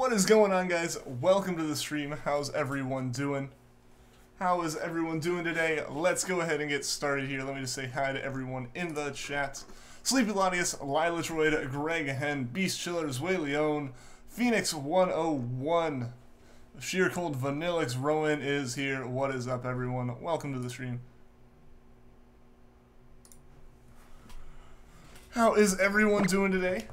What is going on, guys? Welcome to the stream. How's everyone doing? How is everyone doing today? Let's go ahead and get started here. Let me just say hi to everyone in the chat. Sleepy Latius, Lila Droid, Greg Hen, Beast Chillers, Way Leone, Phoenix 101, Sheer Cold Vanillix, Rowan is here. What is up, everyone? Welcome to the stream. How is everyone doing today?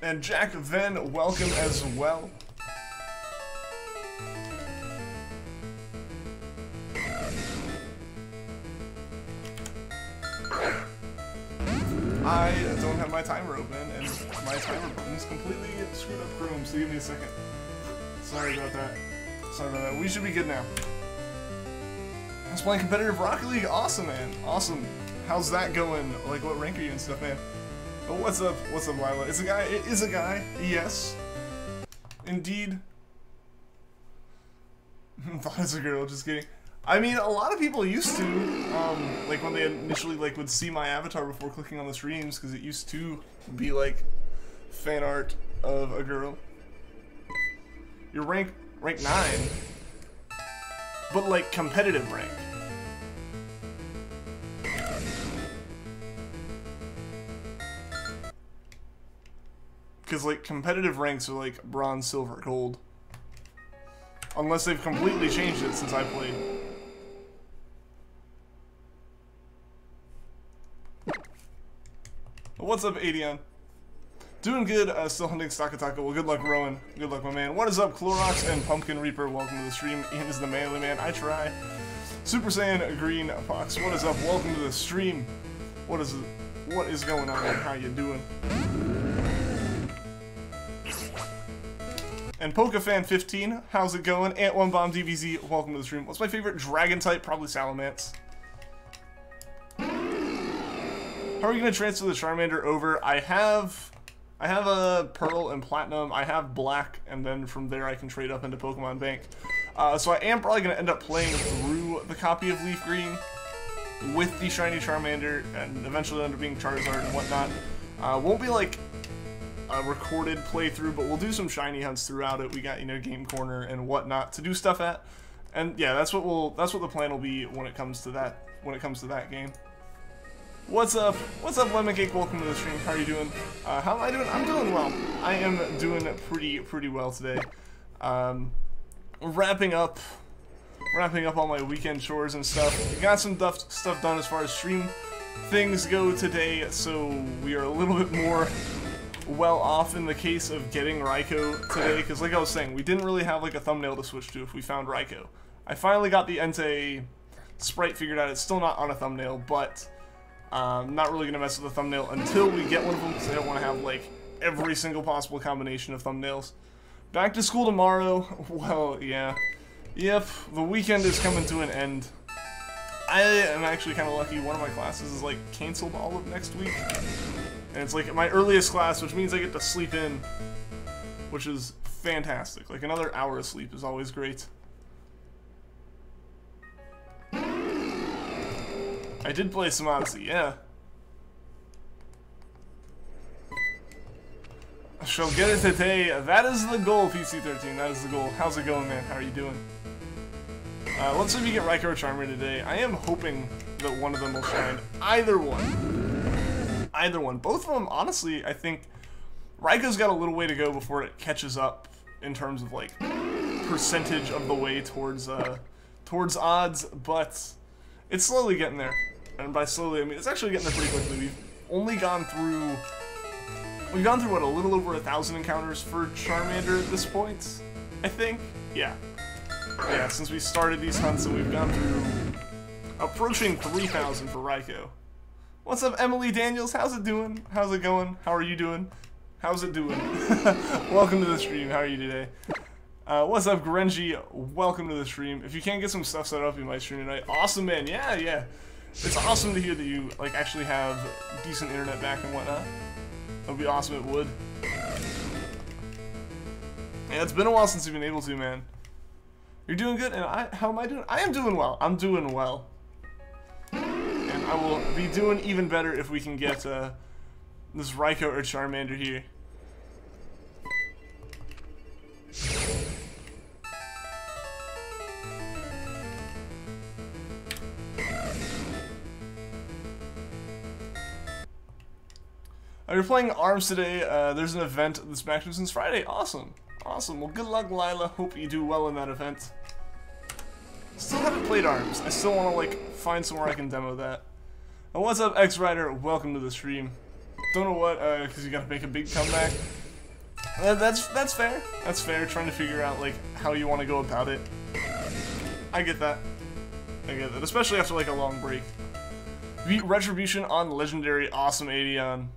And Jack Venn, welcome as well. I don't have my timer open, and my timer button's completely screwed up Chrome, so give me a second. Sorry about that. Sorry about that. We should be good now. I was playing competitive Rocket League. Awesome, man. Awesome. How's that going? Like, what rank are you and stuff, man? Oh, what's up? What's up, Lila? It's a guy. It is a guy. Yes. Indeed. Thought it's a girl. Just kidding. I mean, a lot of people used to, like, when they initially, like, would see my avatar before clicking on the streams, because it used to be, like, fan art of a girl. You're rank 9. But, like, competitive rank. Because, like, competitive ranks are, like, bronze, silver, gold. Unless they've completely changed it since I played. What's up, Adion? Doing good, still hunting Stakataka. Well, good luck, Rowan. Good luck, my man. What is up, Clorox and Pumpkin Reaper? Welcome to the stream. Ian is the manly man. I try. Super Saiyan Green Fox. What is up? Welcome to the stream. What is going on? How you doing? And PokeFan15, how's it going? Ant1Bomb DBZ, welcome to the stream. What's my favorite dragon type? Probably Salamence. How are you gonna transfer the Charmander over? I have a Pearl and Platinum. I have Black, and then from there I can trade up into Pokemon Bank. So I am probably gonna end up playing through the copy of Leafgreen with the shiny Charmander, and eventually end up being Charizard and whatnot. Won't be like a recorded playthrough, but we'll do some shiny hunts throughout it. We got, you know, Game Corner and whatnot to do stuff at, and yeah, that's what the plan will be when it comes to that game. What's up Lemon Cake? Welcome to the stream. How are you doing? How am I doing? I'm doing well. I am doing pretty well today. Wrapping up all my weekend chores and stuff. Got some stuff done as far as stream things go today, so we are a little bit more well off in the case of getting Raikou today, because like I was saying, we didn't really have like a thumbnail to switch to if we found Raikou. I finally got the Entei sprite figured out. It's still not on a thumbnail, but I'm not really going to mess with the thumbnail until we get one of them, because I don't want to have like every single possible combination of thumbnails. Back to school tomorrow. Well, yeah. Yep, the weekend is coming to an end. I am actually kind of lucky. One of my classes is like canceled all of next week. And it's like my earliest class, which means I get to sleep in, which is fantastic. Like, another hour of sleep is always great. I did play some Odyssey, yeah. I shall get it today. That is the goal, PC13. That is the goal. How's it going, man? How are you doing? Let's see if you get Raikou or Charmander today. I am hoping that one of them will shine. Either one. Either one. Both of them, honestly, I think Raikou's got a little way to go before it catches up in terms of, like, percentage of the way towards odds, but it's slowly getting there. And by slowly, I mean, it's actually getting there pretty quickly. We've only gone through, what, a little over 1,000 encounters for Charmander at this point, I think? Yeah. Yeah, since we started these hunts, and we've gone through approaching 3,000 for Raikou. What's up, Emily Daniels? How's it doing? How's it going? How are you doing? How's it doing? Welcome to the stream. How are you today? What's up, Grenji? Welcome to the stream. If you can't get some stuff set up, you might stream tonight. Awesome, man. Yeah, yeah. It's awesome to hear that you, like, actually have decent internet back and whatnot. That would be awesome. It would. Yeah, it's been a while since you've been able to, man. You're doing good, and how am I doing? I am doing well. I'm doing well. And I will be doing even better if we can get this Raikou or Charmander here. You're playing ARMS today. There's an event that's been active since Friday. Awesome. Awesome. Well, good luck, Lila. Hope you do well in that event. Still haven't played ARMS. I still want to, like, find somewhere I can demo that. And what's up, X-Rider? Welcome to the stream. Don't know what, because you gotta make a big comeback. That's fair. That's fair. Trying to figure out, like, how you want to go about it. I get that. I get that. Especially after, like, a long break. Beat Retribution on Legendary. Awesome, Adion.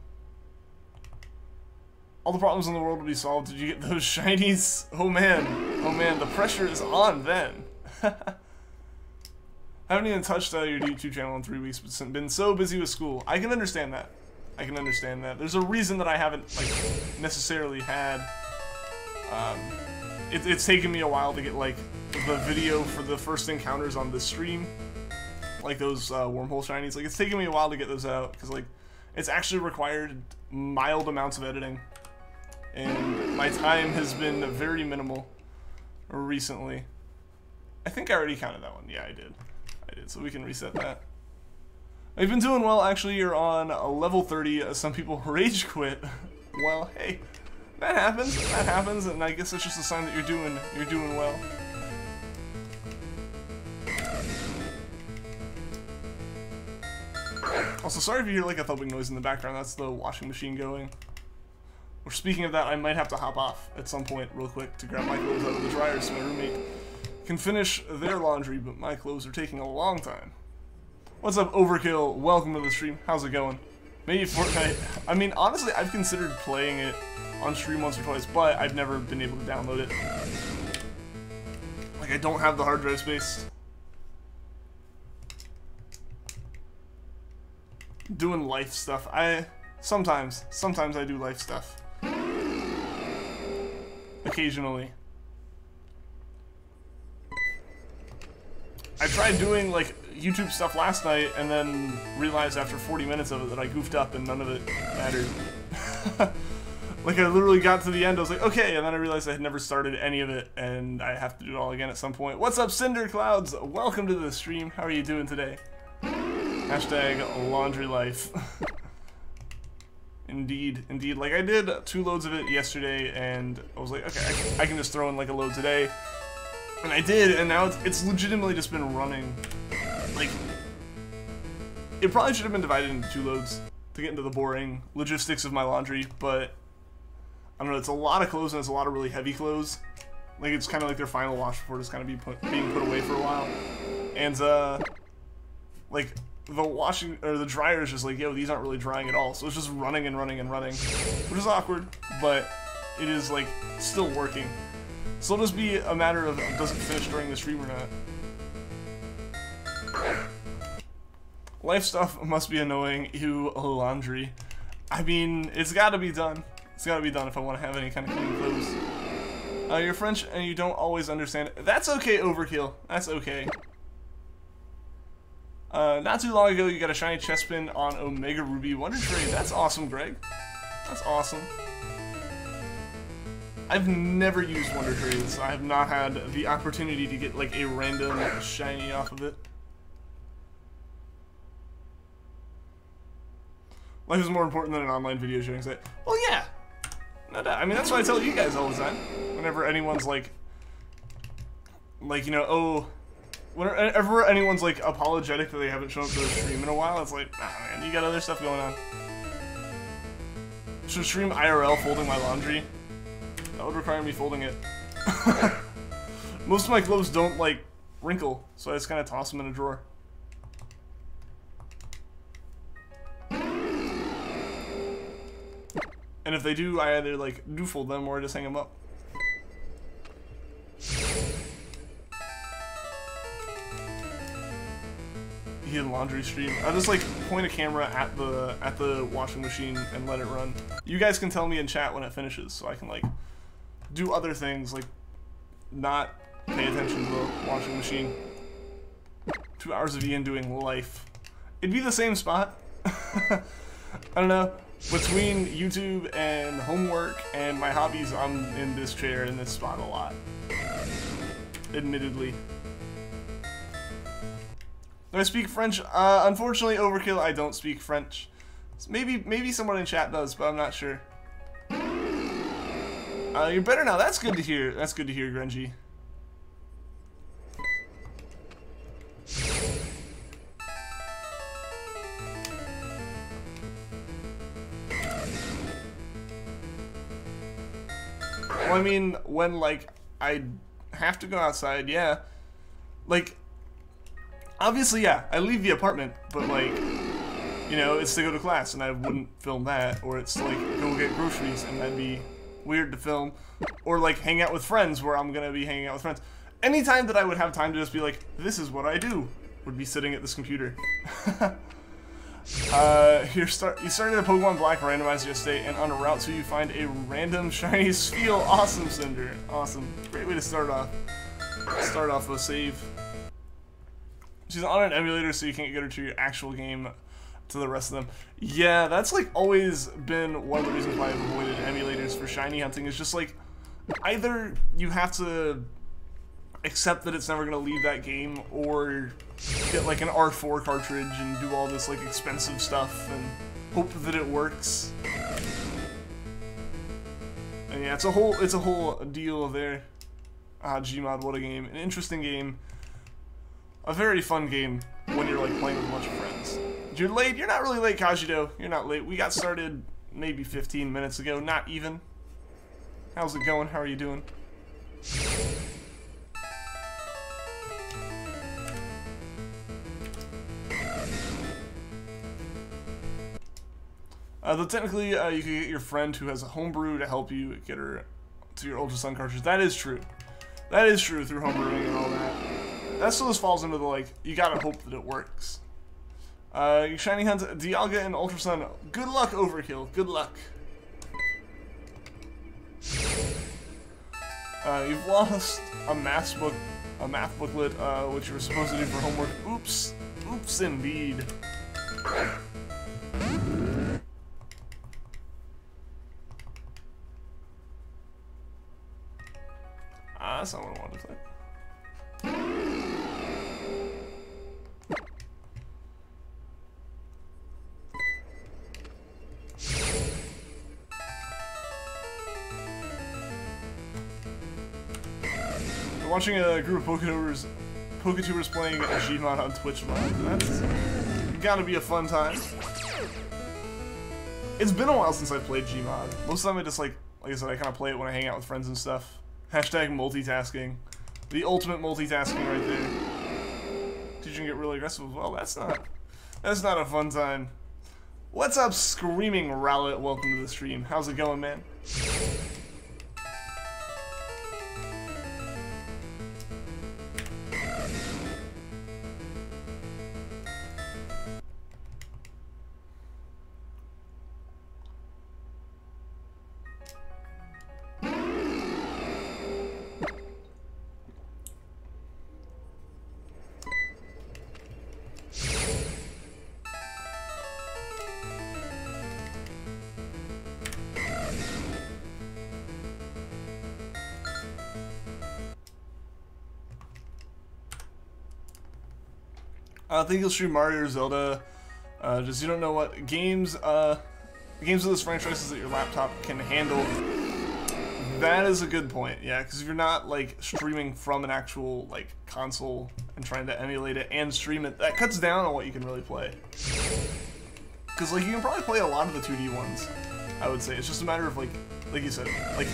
All the problems in the world will be solved. Did you get those shinies? Oh man, the pressure is on then. Haven't even touched your YouTube channel in 3 weeks, but been so busy with school. I can understand that. I can understand that. There's a reason that I haven't like necessarily had. It's taken me a while to get like the video for the first encounters on this stream, like those wormhole shinies. Like it's taken me a while to get those out because like it's actually required mild amounts of editing. And my time has been very minimal recently. I think I already counted that one. Yeah, I did. So we can reset that. I've been doing well, actually. You're on level 30. Some people rage quit. Well, hey, that happens, and I guess it's just a sign that you're doing well. Also, sorry if you hear like a thumping noise in the background. That's the washing machine going. Or speaking of that, I might have to hop off at some point real quick to grab my clothes out of the dryer so my roommate can finish their laundry, but my clothes are taking a long time. What's up, Overkill? Welcome to the stream. How's it going? Maybe Fortnite. I mean, honestly, I've considered playing it on stream once or twice, but I've never been able to download it. Like, I don't have the hard drive space. Doing life stuff. Sometimes I do life stuff. Occasionally. I tried doing like YouTube stuff last night and then realized after 40 minutes of it that I goofed up and none of it mattered. Like I literally got to the end, I was like, okay, and then I realized I had never started any of it and I have to do it all again at some point. What's up, Cinder Clouds? Welcome to the stream. How are you doing today? Hashtag laundry life. Indeed. Like I did 2 loads of it yesterday and I was like, okay, I can just throw in like a load today. And I did, and now it's legitimately just been running. Like, it probably should have been divided into 2 loads to get into the boring logistics of my laundry, but I don't know, it's a lot of clothes and it's a lot of really heavy clothes. Like, it's kind of like their final wash before it's kind of being put away for a while. And, like, the dryer is just like, yo, these aren't really drying at all. So it's just running and running and running, which is awkward, but it is, like, still working. So it'll just be a matter of does it finish during the stream or not. Life stuff must be annoying. Ew, laundry. I mean, it's gotta be done. It's gotta be done if I want to have any kind of clean clothes. You're French and you don't always understand it. That's okay, Overkill. That's okay. Not too long ago, you got a shiny Chespin on Omega Ruby Wonder Trade. That's awesome, Greg. That's awesome. I've never used Wonder Trades, so I have not had the opportunity to get like a random shiny off of it. Life is more important than an online video showing site. Well, yeah. No doubt. I mean, that's what I tell you guys all the time. Whenever anyone's like, you know, oh, whenever anyone's like apologetic that they haven't shown up to the stream in a while, it's like, nah, man, you got other stuff going on. Should stream IRL folding my laundry? That would require me folding it. Most of my clothes don't, like, wrinkle, so I just kind of toss them in a drawer. And if they do, I either, like, do fold them or I just hang them up. You get a laundry stream. I'll just, like, point a camera at the washing machine and let it run. You guys can tell me in chat when it finishes, so I can, like, do other things, like not pay attention to the washing machine. 2 hours of Ian doing life. It'd be the same spot. I don't know. Between YouTube and homework and my hobbies, I'm in this chair in this spot a lot. Admittedly. Do I speak French? Unfortunately, Overkill, I don't speak French. Maybe someone in chat does, but I'm not sure. You're better now. That's good to hear. That's good to hear, Grungy. Well, I mean, when, like, I have to go outside, yeah. Like, obviously, yeah, I leave the apartment, but, like, you know, it's to go to class, and I wouldn't film that. Or it's to, like, go get groceries, and that'd be weird to film. Or, like, hang out with friends, where I'm gonna be hanging out with friends. Anytime that I would have time to just be like, this is what I do, would be sitting at this computer. You started a Pokemon Black randomizer yesterday, and on a route so you find a random shiny Spheal. Awesome, Cinder. Awesome. Great way to start off. Start off a save. She's on an emulator, so you can't get her to your actual game to the rest of them. Yeah, that's like always been one of the reasons why I've avoided emulators for shiny hunting. Is just like, either you have to accept that it's never going to leave that game, or get like an R4 cartridge and do all this like expensive stuff and hope that it works. And yeah, it's a whole deal there. Gmod, what a game. An interesting game. A very fun game when you're like playing with a bunch of friends. You're late? You're not really late, Kajido. You're not late. We got started maybe 15 minutes ago, not even. How's it going? How are you doing? Though technically, you could get your friend who has a homebrew to help you get her to your Ultra Sun cartridge. That is true. That is true through homebrewing and all that. That still just falls into the, like, you gotta hope that it works. You shiny hunt Dialga and Ultra Sun. Good luck, Overkill. Good luck. You've lost a math booklet, which you were supposed to do for homework. Oops. Oops, indeed. That's not what I wanted to say. We're watching a group of Poketubers playing Gmod on Twitch Live. That's gotta be a fun time. It's been a while since I played Gmod. Most of the time I just like I said, I kind of play it when I hang out with friends and stuff. Hashtag multitasking. The ultimate multitasking right there. Teaching get really aggressive as well. That's not a fun time. What's up, Screaming Rowlet? Welcome to the stream. How's it going, man? I think you'll stream Mario or Zelda. Just you don't know what games of those franchises that your laptop can handle. That is a good point, yeah, because if you're not like streaming from an actual like console and trying to emulate it and stream it, that cuts down on what you can really play. Because like you can probably play a lot of the 2D ones, I would say. It's just a matter of like you said, like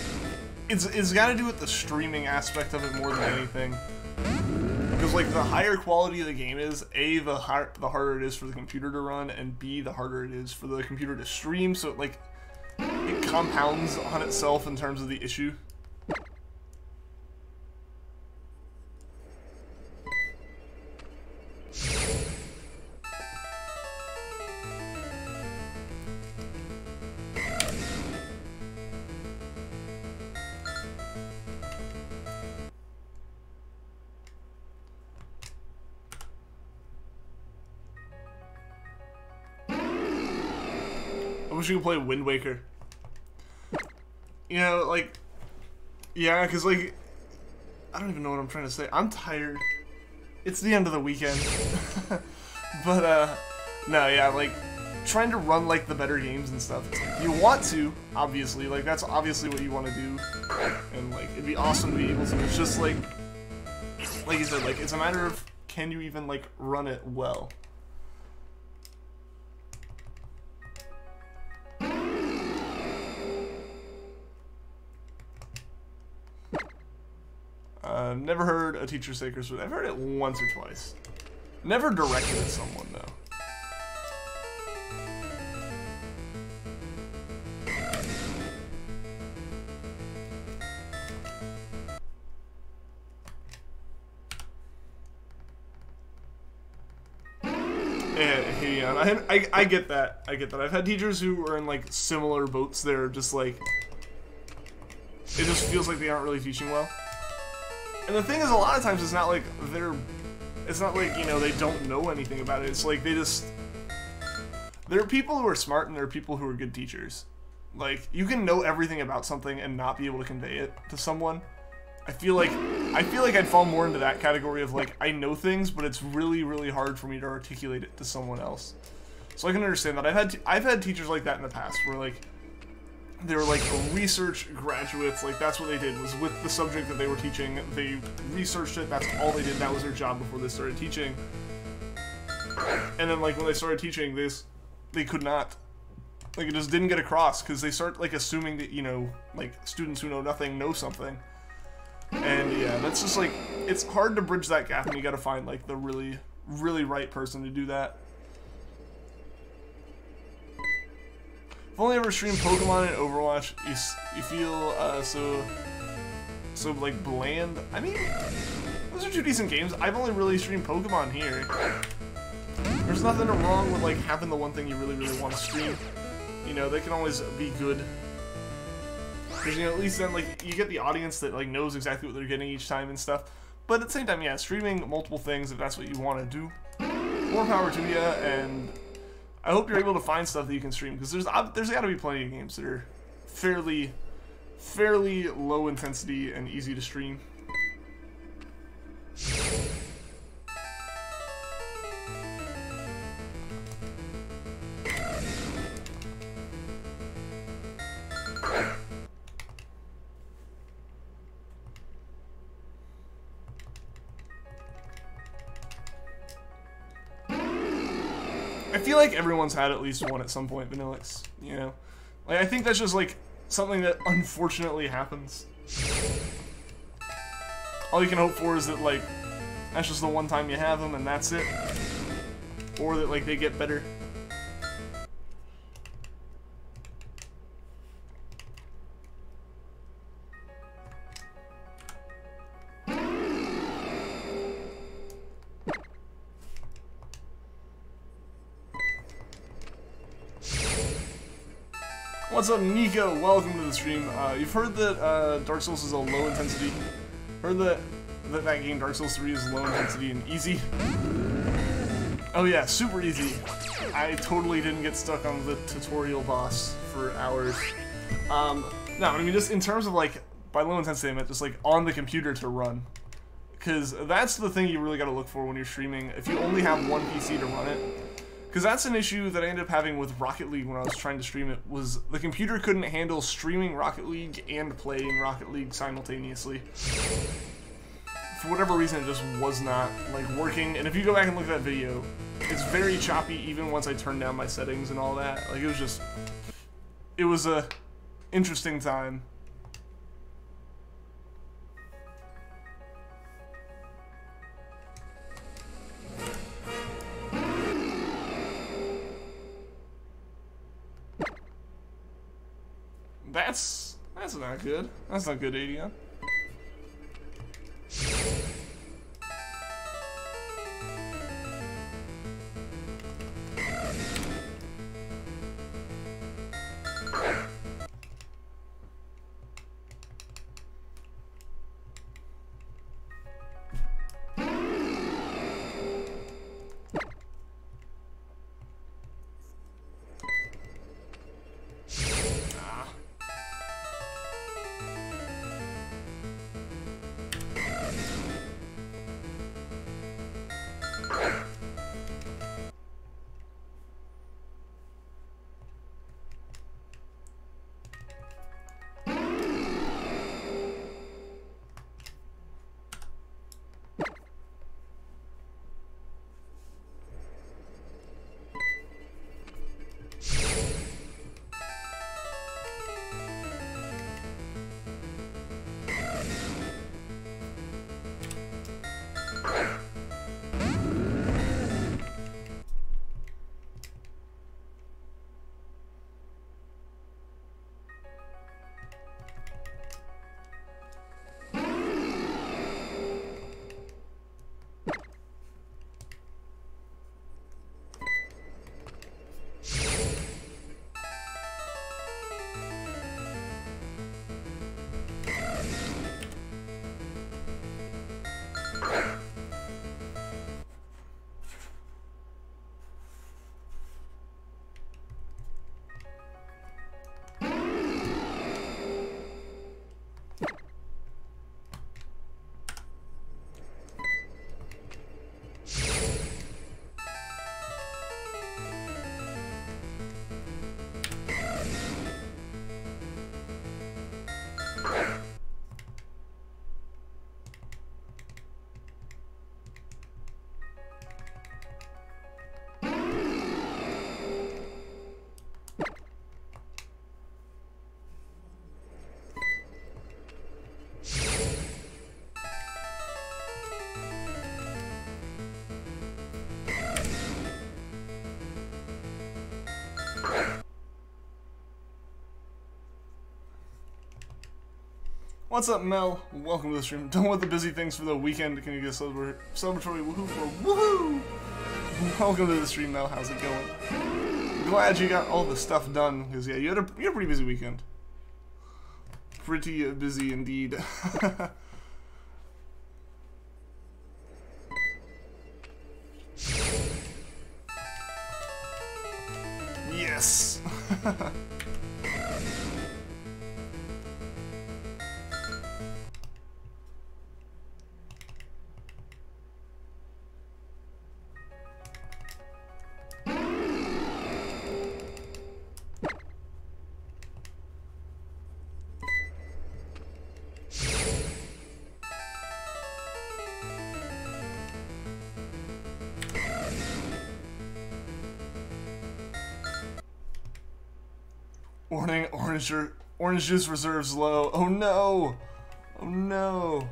it's got to do with the streaming aspect of it more than anything. Because like the higher quality the game is, A, the harder it is for the computer to run, and B, the harder it is for the computer to stream, so it compounds on itself in terms of the issue. I wish we could play Wind Waker. You know, like, yeah, because, like, I don't even know what I'm trying to say. I'm tired. It's the end of the weekend. But, no, yeah, like, trying to run, like, the better games and stuff. You want to, obviously. Like, that's obviously what you want to do. And, like, it'd be awesome to be able to. It's just, like you said, like, it's a matter of, can you even, like, run it well? Never heard a teacher say curse word. I've heard it once or twice. Never directed at someone, though. Yeah, I get that. I get that. I've had teachers who are in, like, similar boats. They're just, like... It just feels like they aren't really teaching well. And the thing is, a lot of times it's not like they're... It's not like, you know, they don't know anything about it. It's like they just... There are people who are smart and there are people who are good teachers. Like, you can know everything about something and not be able to convey it to someone. I feel like I'd fall more into that category of, like, I know things, but it's really, really hard for me to articulate it to someone else. So I can understand that. I've had teachers like that in the past, where, like, they were, like, research graduates. Like, that's what they did, was with the subject that they were teaching, they researched it, that's all they did, that was their job before they started teaching. And then, like, when they started teaching, they could not, like, it just didn't get across, because they start, like, assuming that, you know, like, students who know nothing know something. And, yeah, that's just, like, it's hard to bridge that gap, and you gotta find, like, the really, really right person to do that. I've only ever streamed Pokemon and Overwatch. You feel so like bland. I mean, those are two decent games. I've only really streamed Pokemon here. There's nothing wrong with, like, having the one thing you really, really want to stream. You know, they can always be good. Because, you know, at least then, like, you get the audience that, like, knows exactly what they're getting each time and stuff. But at the same time, yeah, streaming multiple things, if that's what you want to do, more power to you, and I hope you're able to find stuff that you can stream, because there's got to be plenty of games that are fairly low intensity and easy to stream. I feel like everyone's had at least one at some point, Vanillix, you know? Like, I think that's just, like, something that unfortunately happens. All you can hope for is that, like, that's just the one time you have them and that's it. Or that, like, they get better. What's up, Nico? Welcome to the stream. You've heard that Dark Souls is a low intensity. Heard that game Dark Souls 3 is low intensity and easy. Oh yeah, super easy. I totally didn't get stuck on the tutorial boss for hours. No, I mean, just in terms of, like, by low intensity I meant just, like, on the computer to run. Because that's the thing you really gotta look for when you're streaming. If you only have one PC to run it. Because that's an issue that I ended up having with Rocket League when I was trying to stream it, was the computer couldn't handle streaming Rocket League and playing Rocket League simultaneously. For whatever reason, it just was not, like, working. And if you go back and look at that video, it's very choppy even once I turned down my settings and all that. Like, it was just... It was a interesting time. That's not good. That's not good, Adion. What's up, Mel? Welcome to the stream. Done with the busy things for the weekend. Can you get a celebratory woohoo for woohoo? Welcome to the stream, Mel. How's it going? Glad you got all the stuff done, because yeah, you had a pretty busy weekend. Pretty busy indeed. Yes. Warning, orange juice reserves low. Oh no! Oh no!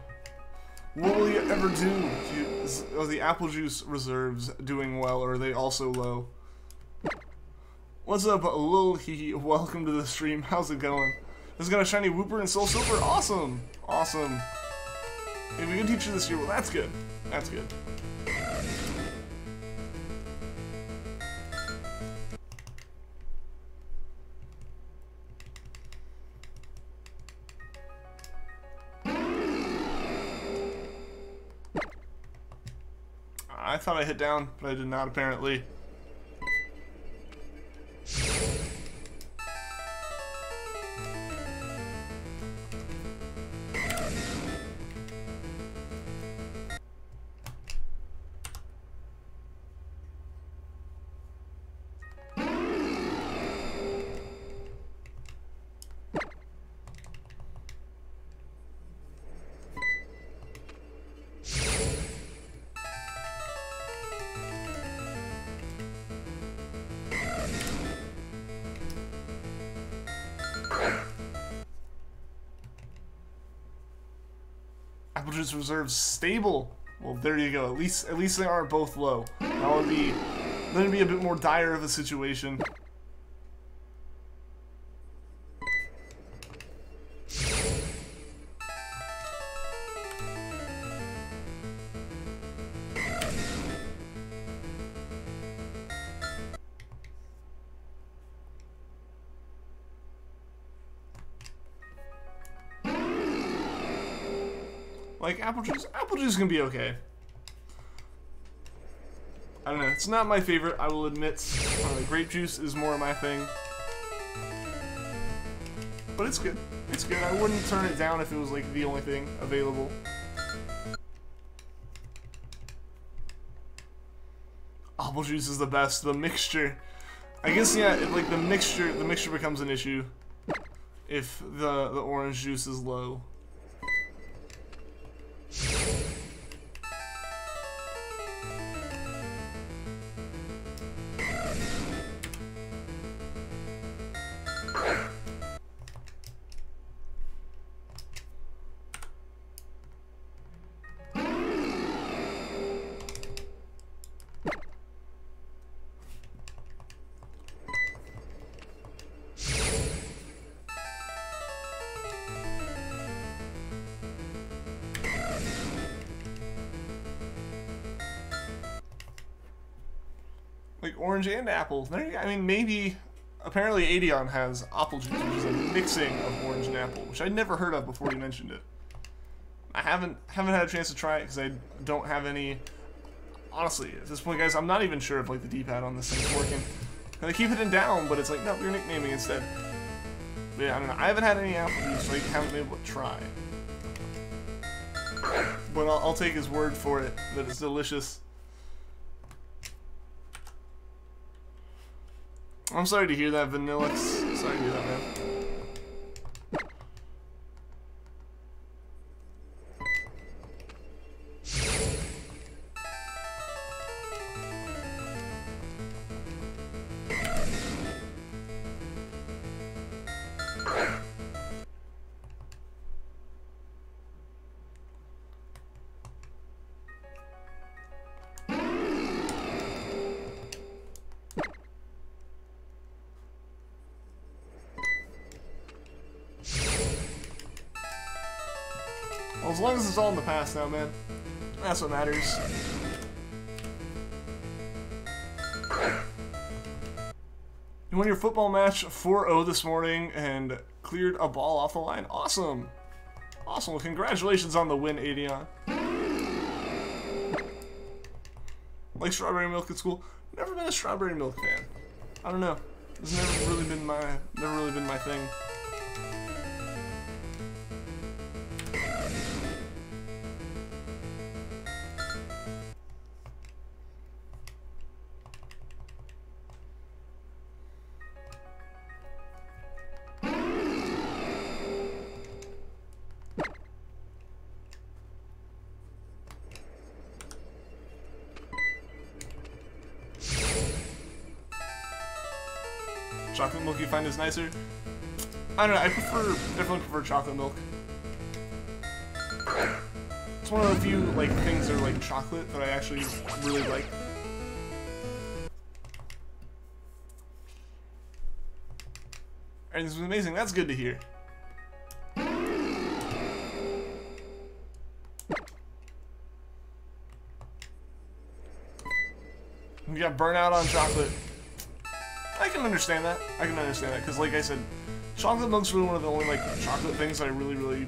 What will you ever do? Are the apple juice reserves doing well, or are they also low? What's up, Lil Hee? Welcome to the stream. How's it going? This got a shiny Wooper and Soul Silver. Awesome! Awesome. If we can teach you this year, well, that's good. That's good. I thought I hit down, but I did not, apparently. Apple juice reserves stable. Well, there you go. At least they aren't both low. That would be a bit more dire of a situation. Like, apple juice can be okay. I don't know, it's not my favorite, I will admit. Grape juice is more my thing. But it's good. It's good. I wouldn't turn it down if it was, like, the only thing available. Apple juice is the best. The mixture. I guess, yeah, like, the mixture becomes an issue if the orange juice is low. Like orange and apple. I mean, maybe. Apparently, Adion has apple juice, which is a mixing of orange and apple, which I'd never heard of before you mentioned it. I haven't had a chance to try it because I don't have any. Honestly, at this point, guys, I'm not even sure if like the D-pad on this thing's working. And I keep hitting down, but it's like, no, you're nicknaming instead. But yeah, I don't know. I haven't had any apple juice, so I haven't been able to try. But I'll take his word for it that it's delicious. I'm sorry to hear that, Vanillix. Sorry to hear that, man. Well, as long as it's all in the past now, man. That's what matters. You won your football match 4-0 this morning and cleared a ball off the line. Awesome. Awesome. Well, congratulations on the win, Adion. Like strawberry milk at school? Never been a strawberry milk fan. I don't know. It's never really been my thing. Chocolate milk you find is nicer? I don't know, I definitely prefer chocolate milk. It's one of the few like things that are like chocolate that I actually really like. And this was amazing, that's good to hear. You got burnout on chocolate. I can understand that. I can understand that because, like I said, chocolate milk's really one of the only like chocolate things that I really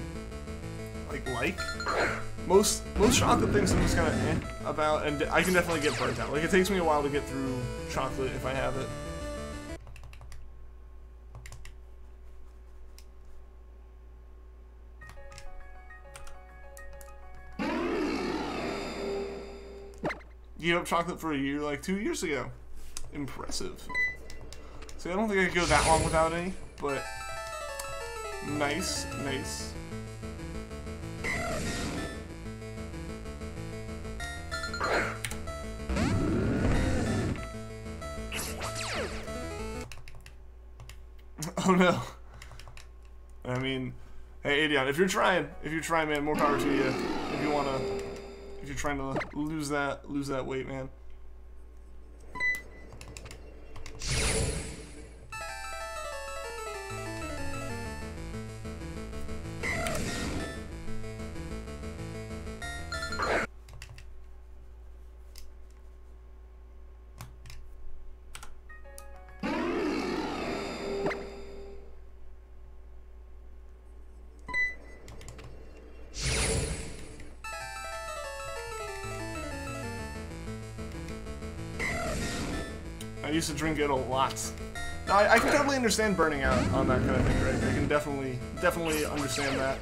like. Most chocolate things I'm just kind of about, and I can definitely get burnt out. Like it takes me a while to get through chocolate if I have it. You gave up chocolate for a year, like 2 years ago. Impressive. See, I don't think I could go that long without any, but nice, nice. Oh no. I mean, hey Adion, if you're trying, man, more power to you. If you're trying to lose that weight, man. I used to drink it a lot. Now, I can totally understand burning out on that kind of thing, right? I can definitely understand that.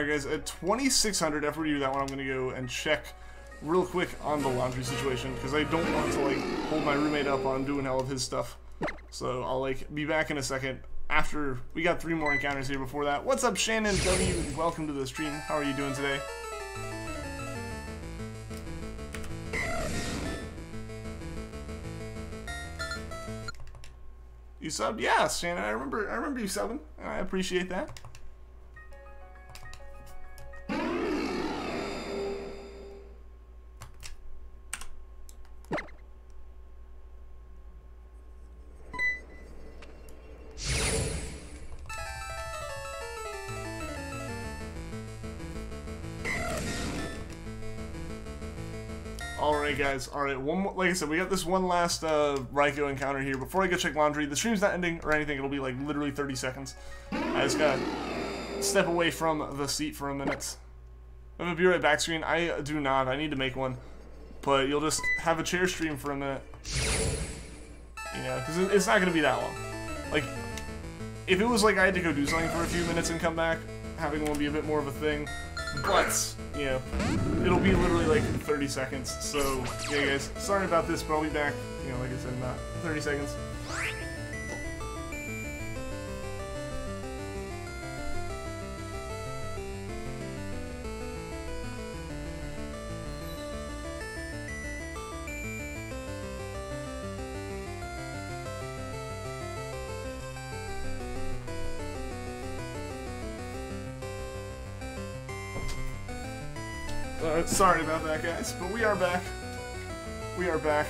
Alright guys, at 2600, after we do that one, I'm going to go and check real quick on the laundry situation, because I don't want to, like, hold my roommate up on doing all of his stuff. So I'll, like, be back in a second after we got 3 more encounters here before that. What's up, Shannon W? Welcome to the stream. How are you doing today? You subbed? Yeah, Shannon, I remember you subbing. I appreciate that. Alright guys, alright, like I said, we got this one last Raikou encounter here. Before I go check laundry, the stream's not ending or anything, it'll be like literally 30 seconds. I just gotta step away from the seat for a minute. I'm gonna be right back screen. I do not, I need to make one. But you'll just have a chair stream for a minute. You know, because it's not gonna be that long. Like, if it was like I had to go do something for a few minutes and come back, having one be a bit more of a thing. But, you know, it'll be literally like 30 seconds. So, yeah guys, sorry about this, but I'll be back, you know, like I said, in 30 seconds. Sorry about that, guys, but we are back. We are back.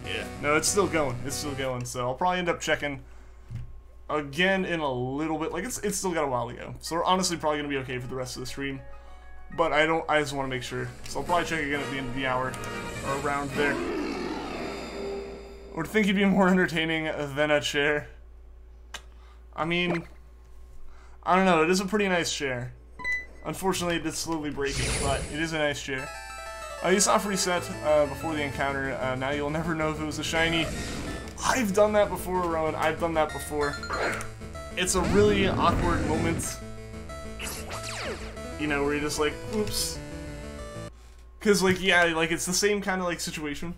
Yeah, no, it's still going. It's still going, so I'll probably end up checking again in a little bit. Like, it's still got a while to go. So we're honestly probably going to be okay for the rest of the stream. But I just want to make sure. So I'll probably check again at the end of the hour, or around there. Or think you'd be more entertaining than a chair. I mean, I don't know, it is a pretty nice chair. Unfortunately, it's slowly breaking, but it is a nice chair. You saw free set before the encounter. Now you'll never know if it was a shiny. I've done that before, Rowan. I've done that before. It's a really awkward moment. You know, where you're just like, oops. Because, like, yeah, like, it's the same kind of, like, situation.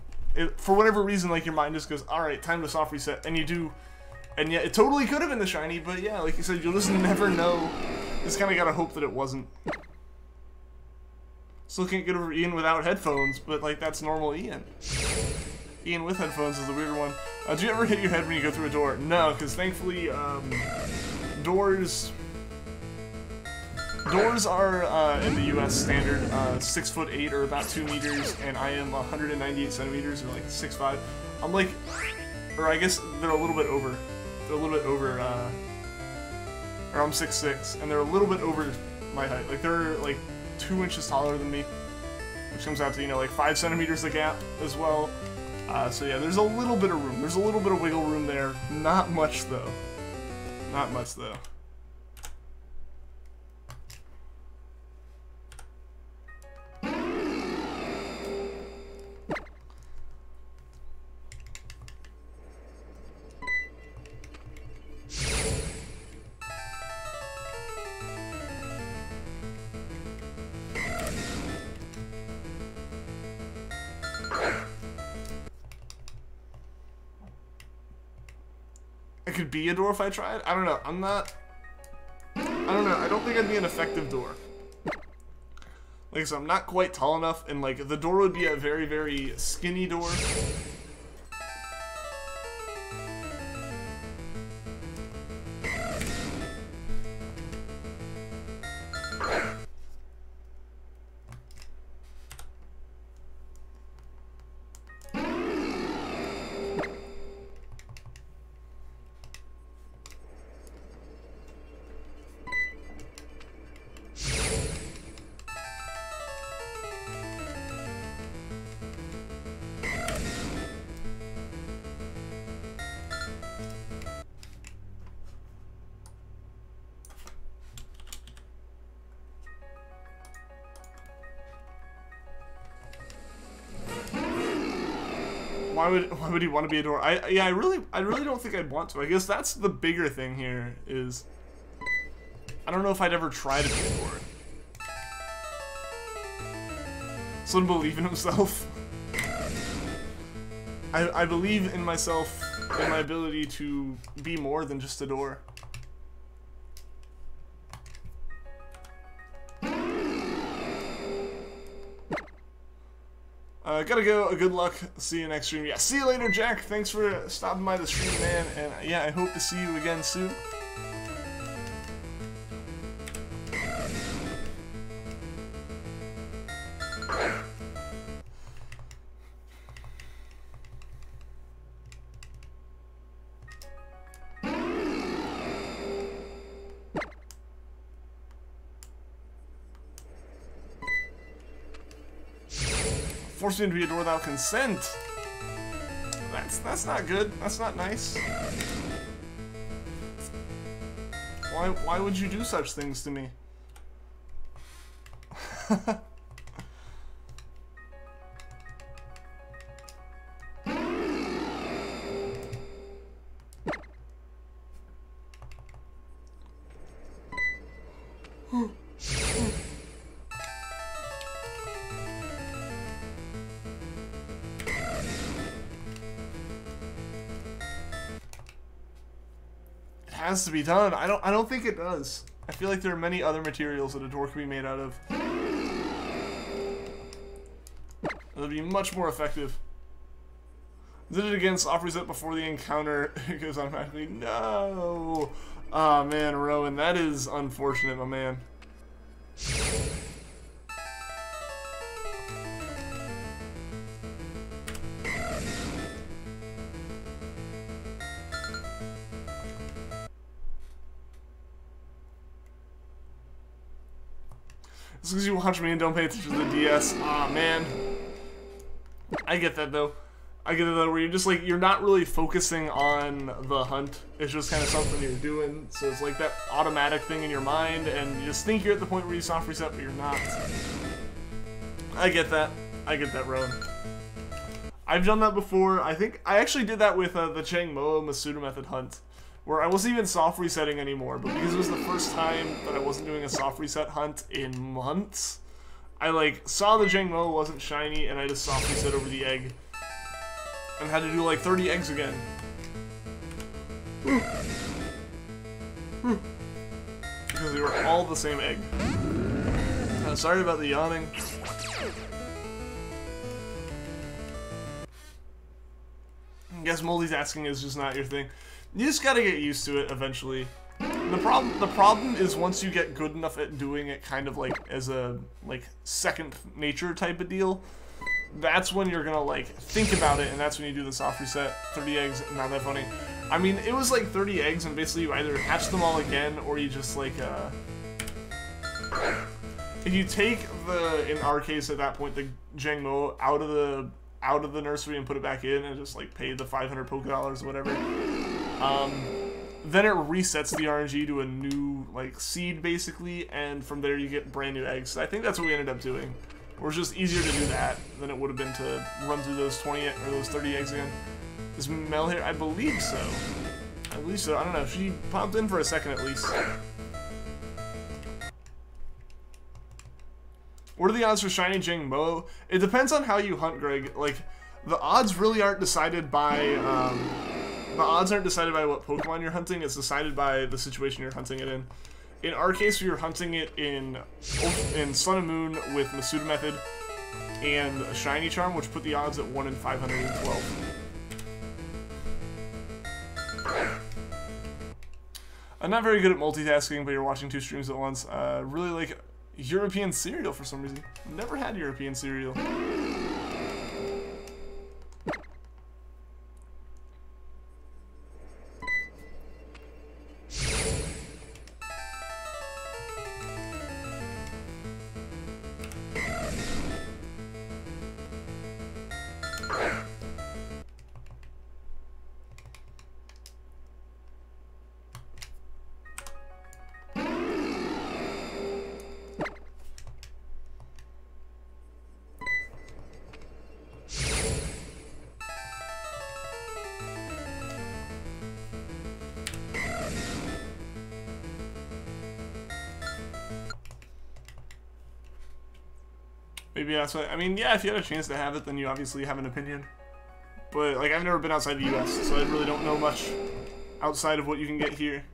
For whatever reason, like, your mind just goes, alright, time to soft reset. And you do. And yeah, it totally could have been the shiny, but yeah, like you said, you'll just never know. Just kind of gotta hope that it wasn't. Still can't get over Ian without headphones, but like that's normal Ian. Ian with headphones is the weird one. Do you ever hit your head when you go through a door? No, because thankfully, doors are in the U.S. standard 6'8" or about 2 meters, and I am 198 centimeters or like 6'5". I'm like, or I guess they're a little bit over. They're a little bit over. Or I'm 6'6", and they're a little bit over my height. Like, they're, like, 2 inches taller than me. Which comes out to, you know, like, 5 centimeters a gap as well. So, yeah, there's a little bit of room. There's a little bit of wiggle room there. Not much, though. Not much, though. Could be a door if I tried. I don't know. I don't know. I don't think I'd be an effective door. Like I said, I'm not quite tall enough, and like the door would be a very, very skinny door. Why would he want to be a door? I really don't think I'd want to. I guess that's the bigger thing here is I don't know if I'd ever try to be a door. Someone believe in himself. I believe in myself and my ability to be more than just a door. Gotta go. Good luck. See you next stream. Yeah, see you later, Jack. Thanks for stopping by the stream, man. And yeah, I hope to see you again soon. Forced me to be a door without consent. That's not good. That's not nice. Why would you do such things to me? Has to be done. I don't think it does. I feel like there are many other materials that a door can be made out of. It'll be much more effective. Did it again, soft reset before the encounter. It goes automatically. No! Aw, man, Rowan, that is unfortunate, my man. It's because you watch me and don't pay attention to the DS. Aw, man. I get that, though. I get it, though, where you're just, like, you're not really focusing on the hunt. It's just kind of something you're doing. So it's like that automatic thing in your mind, and you just think you're at the point where you soft reset, but you're not. I get that. I get that, Rowan. I've done that before. I think I actually did that with the Jangmo-o Masuda method hunt, where I wasn't even soft resetting anymore, but because it was the first time that I wasn't doing a soft reset hunt in months, I like saw the Jangmo-o wasn't shiny and I just soft reset over the egg and had to do like 30 eggs again. Because they were all the same egg. Sorry about the yawning. I guess multitasking is just not your thing. You just gotta get used to it eventually. The problem is once you get good enough at doing it kind of like as a second nature type of deal, that's when you're gonna like think about it, and that's when you do the soft reset. 30 eggs, not that funny. I mean, it was like 30 eggs and basically you either hatch them all again or you just like if you take the, in our case at that point, the Jangmo out of the nursery and put it back in and just like pay the 500 Poké Dollars or whatever. Then it resets the RNG to a new like seed basically, and from there you get brand new eggs. So I think that's what we ended up doing. Or it's just easier to do that than it would have been to run through those 20 or those 30 eggs again. Is Mel here? I believe so. I believe so. I don't know. She popped in for a second at least. What are the odds for shiny Jangmo-o? It depends on how you hunt, Greg. Like, the odds really aren't decided by, the odds aren't decided by what Pokemon you're hunting, it's decided by the situation you're hunting it in. In our case, we were hunting it in Sun and Moon with Masuda Method and a Shiny Charm, which put the odds at 1 in 512. I'm not very good at multitasking, but you're watching 2 streams at once. Really like European cereal for some reason. Never had European cereal. Maybe that's what, I mean, yeah, if you had a chance to have it, then you obviously have an opinion. But, like, I've never been outside the US, so I really don't know much outside of what you can get here.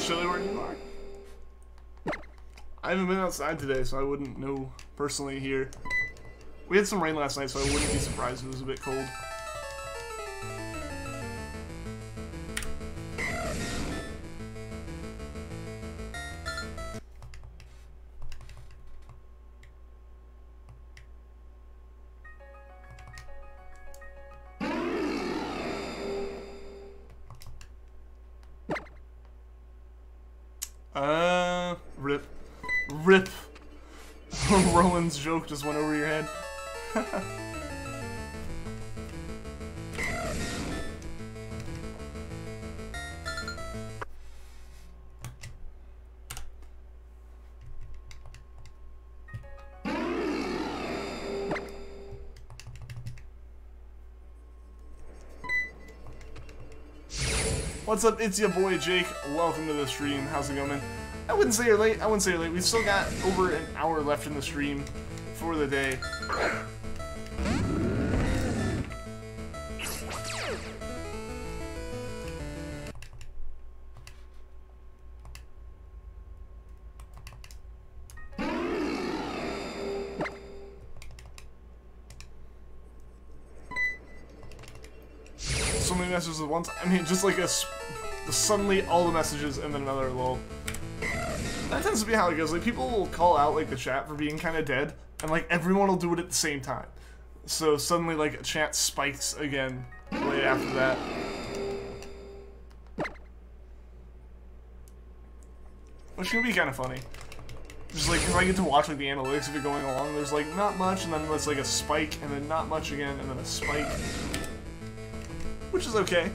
Chilly where you are? I haven't been outside today, so I wouldn't know personally here. We had some rain last night, so I wouldn't be surprised if it was a bit cold. Rip. Rip. Roland's joke just went over your head. What's up? It's your boy Jake. Welcome to the stream. How's it going, man? I wouldn't say you're late. I wouldn't say you're late. We've still got over an hour left in the stream for the day. So many messages at once. I mean, just like suddenly all the messages and then another lull. That tends to be how it goes. Like, people will call out, like, the chat for being kind of dead, and, like, everyone will do it at the same time. So suddenly, like, chat spikes again right after that. Which can be kind of funny. Just, like, because I get to watch, like, the analytics of it going along. There's, like, not much, and then there's, like, a spike, and then not much again, and then a spike. Which is okay.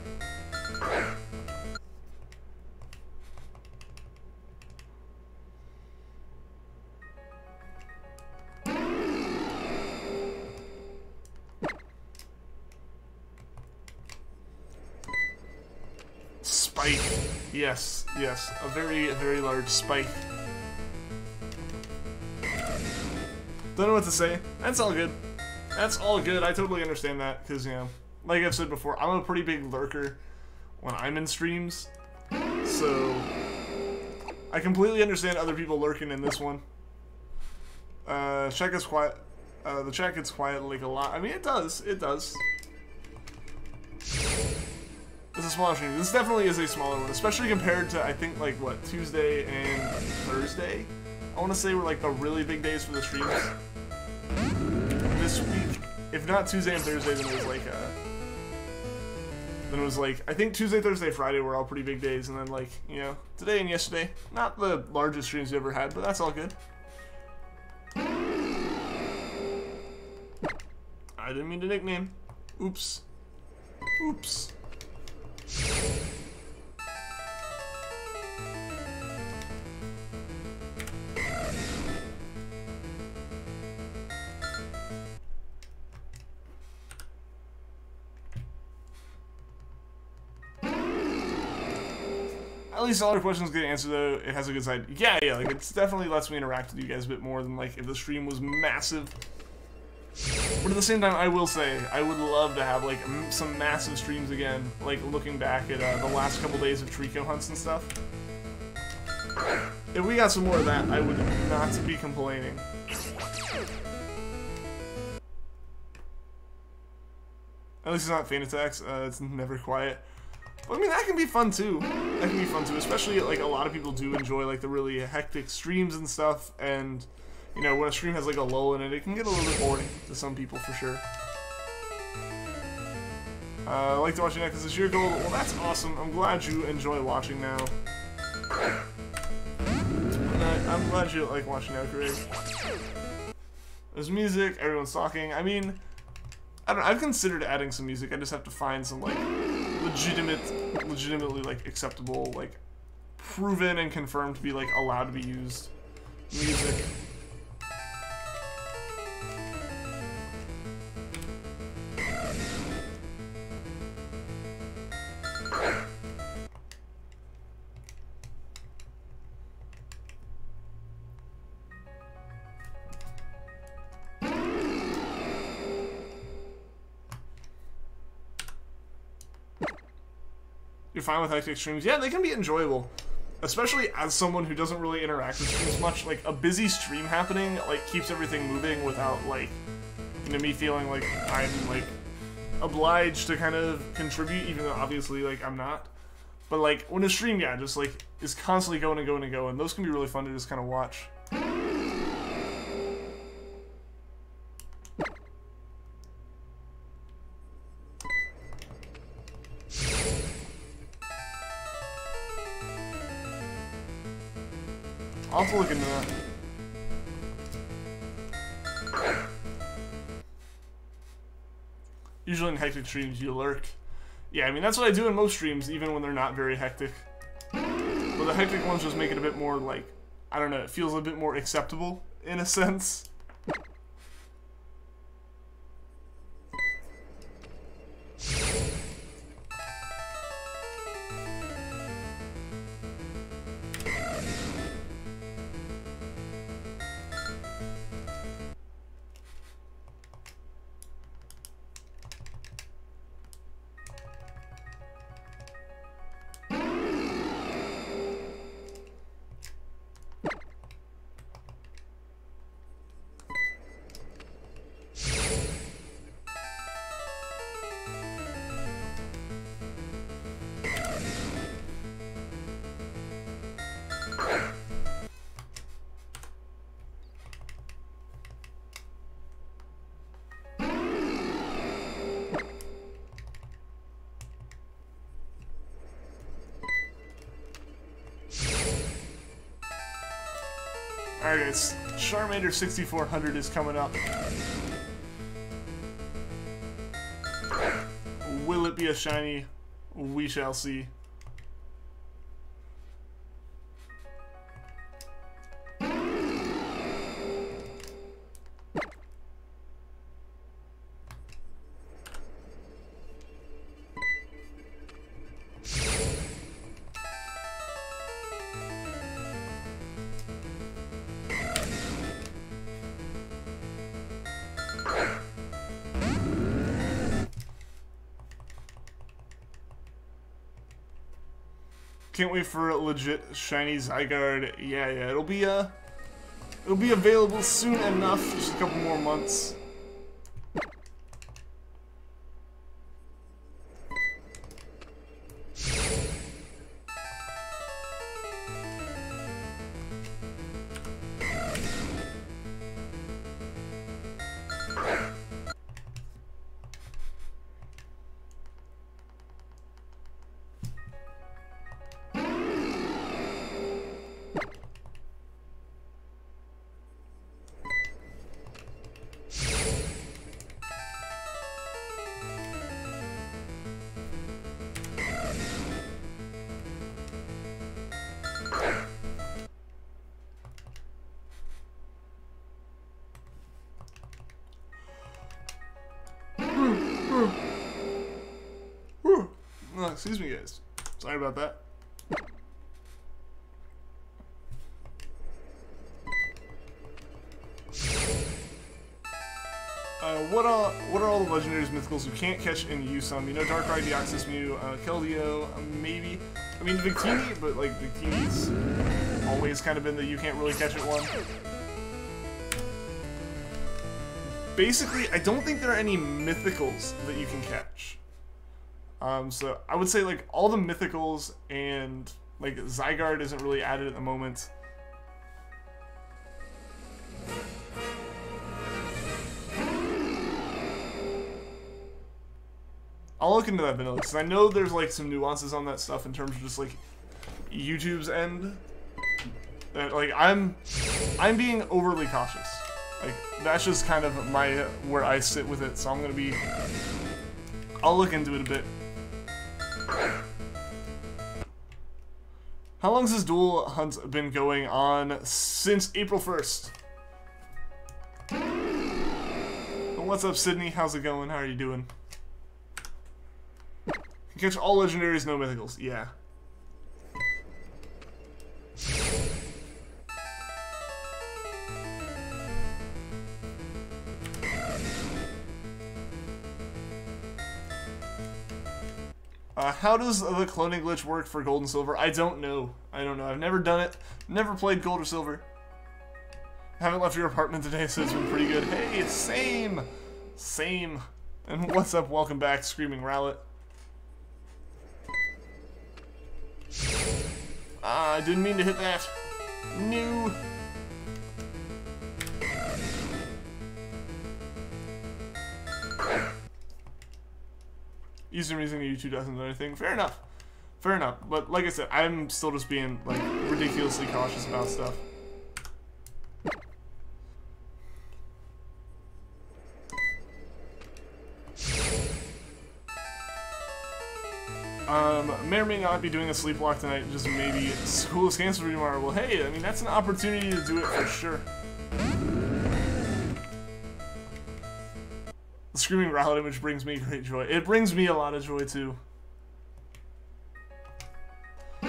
Spike. Yes, yes. A very, very large spike. Don't know what to say. That's all good. That's all good. I totally understand that, because, you know, like I've said before, I'm a pretty big lurker when I'm in streams. So, I completely understand other people lurking in this one. Chat gets quiet. The chat gets quiet, like, a lot. I mean, it does. It does. It's a smaller stream. This definitely is a smaller one, especially compared to, I think, like, what, Tuesday and Thursday? I want to say were, like, the really big days for the streams. This week, if not Tuesday and Thursday, then it was like, I think Tuesday, Thursday, Friday were all pretty big days, and then, like, you know, today and yesterday, not the largest streams you ever had, but that's all good. I didn't mean to nickname. Oops. Oops. At least all our questions get answered, though. It has a good side. Yeah, like, it definitely lets me interact with you guys a bit more than, like, if the stream was massive. But at the same time, I will say, I would love to have, like, some massive streams again, like, looking back at the last couple days of Treecko hunts and stuff. If we got some more of that, I would not be complaining. At least it's not faint attacks, it's never quiet. But, I mean, that can be fun, too. That can be fun, too, especially, like, a lot of people do enjoy, like, the really hectic streams and stuff, and... You know, when a stream has like a lull in it, it can get a little bit boring to some people for sure. I like to watch you now because it's your goal. Well, that's awesome. I'm glad you enjoy watching now. I'm glad you like watching now, great. There's music, everyone's talking. I mean, I don't know, I've considered adding some music. I just have to find some like legitimately like acceptable, like proven and confirmed to be like allowed to be used music. You're fine with hectic streams? Yeah, they can be enjoyable. Especially as someone who doesn't really interact with streams much. Like, a busy stream happening, like, keeps everything moving without, like, you know, me feeling like I'm, like, obliged to kind of contribute, even though obviously, like, I'm not. But, like, when a stream, yeah, just, like, is constantly going and going and going, those can be really fun to just kind of watch. I'll have to look into that. Usually in hectic streams, you lurk. Yeah, I mean, that's what I do in most streams, even when they're not very hectic. But the hectic ones just make it a bit more, like, I don't know, it feels a bit more acceptable, in a sense. Alright guys, Charmander 6400 is coming up. Will it be a shiny? We shall see. Can't wait for a legit shiny Zygarde. Yeah, it'll be available soon enough. Just a couple more months. Oh, excuse me, guys. Sorry about that. what are all the legendaries, mythicals you can't catch and use some? You know, Darkrai, Deoxys Mew, Keldeo, maybe. I mean, Victini, but like Victini's always kind of been the you can't really catch it one. Basically, I don't think there are any mythicals that you can catch. So I would say like all the mythicals and like Zygarde isn't really added at the moment. I'll look into that vanilla because I know there's like some nuances on that stuff in terms of just like YouTube's end. That like I'm being overly cautious. Like that's just kind of my where I sit with it. So I'm gonna be. I'll look into it a bit. How long has this duel hunt been going on? Since April 1st. What's up, Sydney? How's it going? How are you doing? You catch all legendaries, no mythicals. Yeah. How does the cloning glitch work for Gold and Silver? I don't know. I don't know. I've never done it. Never played Gold or Silver. Haven't left your apartment today, so it's been pretty good. Hey, same! Same. And what's up? Welcome back, Screaming Rowlet. Ah, I didn't mean to hit that. No. Using reason YouTube doesn't do anything. Fair enough. Fair enough. But like I said, I'm still just being like ridiculously cautious about stuff. May or may not be doing a sleep walk tonight, just maybe school is canceled tomorrow. Well, hey, I mean, that's an opportunity to do it for sure. The Screaming Rowlet image brings me great joy. It brings me a lot of joy, too. I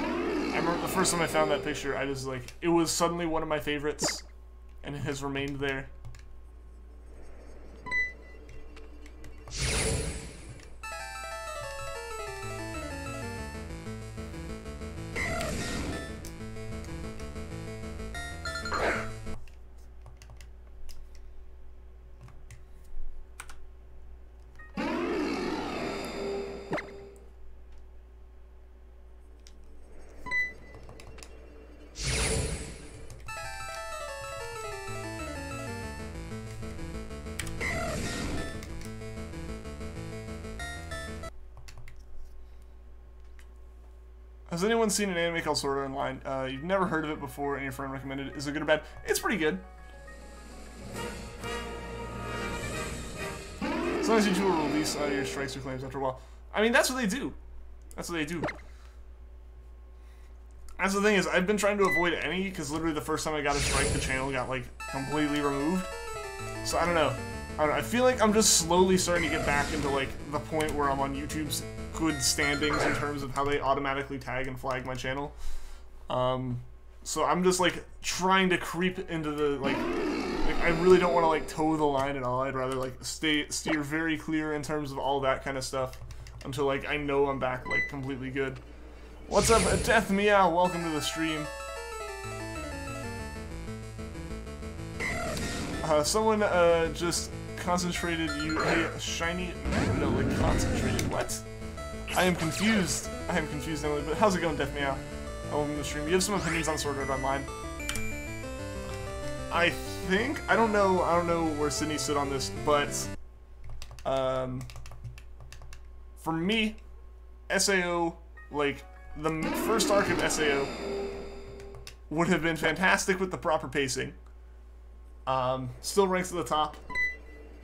remember the first time I found that picture, I just, like, it was suddenly one of my favorites, and it has remained there. Has anyone seen an anime called Sword Art Online? You've never heard of it before and your friend recommended it. Is it good or bad? It's pretty good. Sometimes YouTube will release your strikes or claims after a while. I mean, that's what they do. That's what they do. That's the thing is, I've been trying to avoid any, because literally the first time I got a strike, the channel got, like, completely removed. So, I don't know. I feel like I'm just slowly starting to get back into, like, the point where I'm on YouTube's good standings in terms of how they automatically tag and flag my channel. So I'm just, like, trying to creep into the, like I really don't want to, like, toe the line at all. I'd rather, like, steer very clear in terms of all that kind of stuff until, like, I know I'm back, like, completely good. What's up, Death Meow? Welcome to the stream. Someone, just concentrated you. Hey, Shiny. No, like, concentrated. What? I am confused. I am confused, Emily, but how's it going, Death Meow? Welcome to the stream. You have some opinions on Sword Art Online? I think, I don't know where Sydney stood on this, but, for me, SAO, like, the first arc of SAO would have been fantastic with the proper pacing. Still ranks at the top.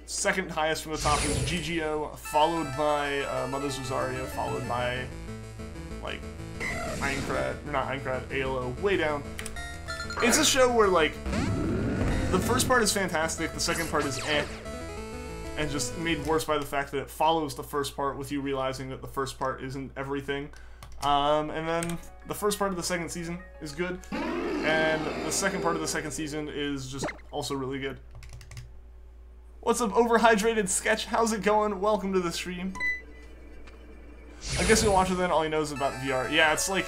Second highest from the top is GGO, followed by Mother's Rosario, followed by, like, not Aincrad, ALO, way down. It's a show where, like, the first part is fantastic, the second part is eh, and just made worse by the fact that it follows the first part with you realizing that the first part isn't everything. And then the first part of the second season is good, and the second part of the second season is just also really good. What's up, Overhydrated Sketch? How's it going? Welcome to the stream. I guess you'll watch it then, all he knows about VR. Yeah, it's like,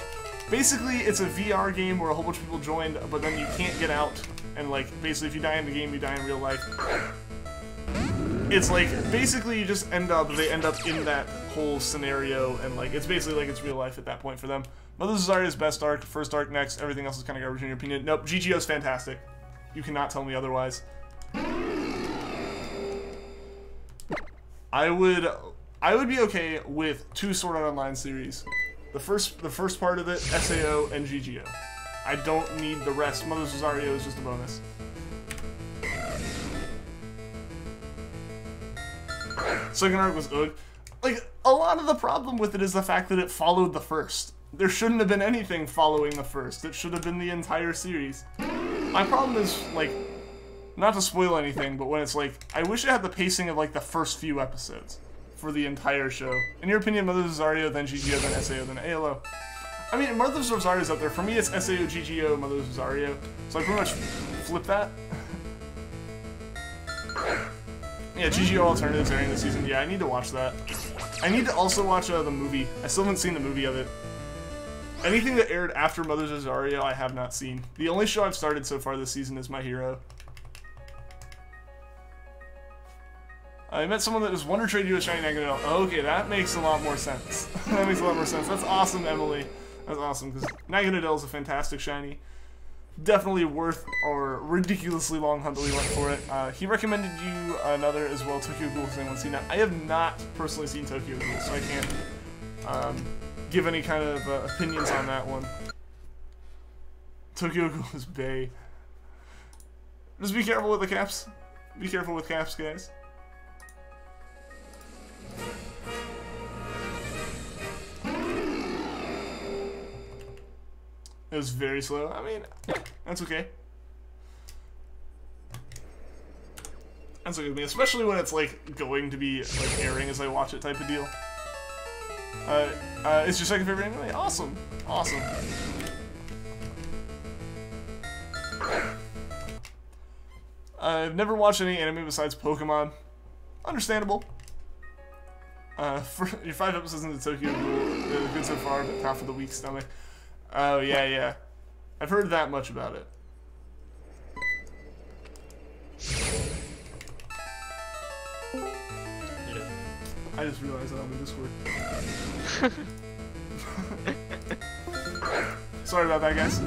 basically it's a VR game where a whole bunch of people joined, but then you can't get out, and like, basically if you die in the game, you die in real life. It's like, basically you just they end up in that whole scenario, and like, it's basically like it's real life at that point for them. Mother's Zarya's best arc, first arc next, everything else is kind of garbage in your opinion. Nope, GGO's fantastic. You cannot tell me otherwise. I would be okay with 2 Sword Art Online series. The first part of it, SAO and GGO. I don't need the rest. Mother's Zarya is just a bonus. Second arc was ugh. Like, a lot of the problem with it is the fact that it followed the first. There shouldn't have been anything following the first. It should have been the entire series. My problem is, like, not to spoil anything, but when it's like, I wish it had the pacing of like the first few episodes for the entire show. In your opinion, Mother's Zarya, then GGO, then SAO, then ALO. I mean, Mother's Zarya's up there. For me, it's SAO, GGO, Mother's Zarya. So I pretty much flip that. Yeah, GGO alternatives airing this season. Yeah, I need to watch that. I need to also watch the movie. I still haven't seen the movie of it. Anything that aired after Mother's Zarya, I have not seen. The only show I've started so far this season is My Hero. I met someone that was Wonder Trade you a shiny Naganadel. Okay, that makes a lot more sense. That makes a lot more sense. That's awesome, Emily. That's awesome, because Naganadel is a fantastic shiny. Definitely worth or ridiculously long hunt that we went for it. He recommended you another as well, Tokyo Ghoul, if anyone's seen that. I have not personally seen Tokyo Ghoul, so I can't give any kind of opinions on that one. Tokyo Ghoul is bae. Just be careful with the caps. Be careful with caps, guys. It was very slow. I mean, that's okay. That's okay with me, especially when it's like going to be like airing as I watch it type of deal. It's your second favorite anime? Awesome. Awesome. I've never watched any anime besides Pokemon. Understandable. For your 5 episodes into Tokyo Ghoul, good so far, but half of the weak stomach. Oh, yeah, yeah. I've heard that much about it. I just realized that I'm in Discord. Sorry about that, guys.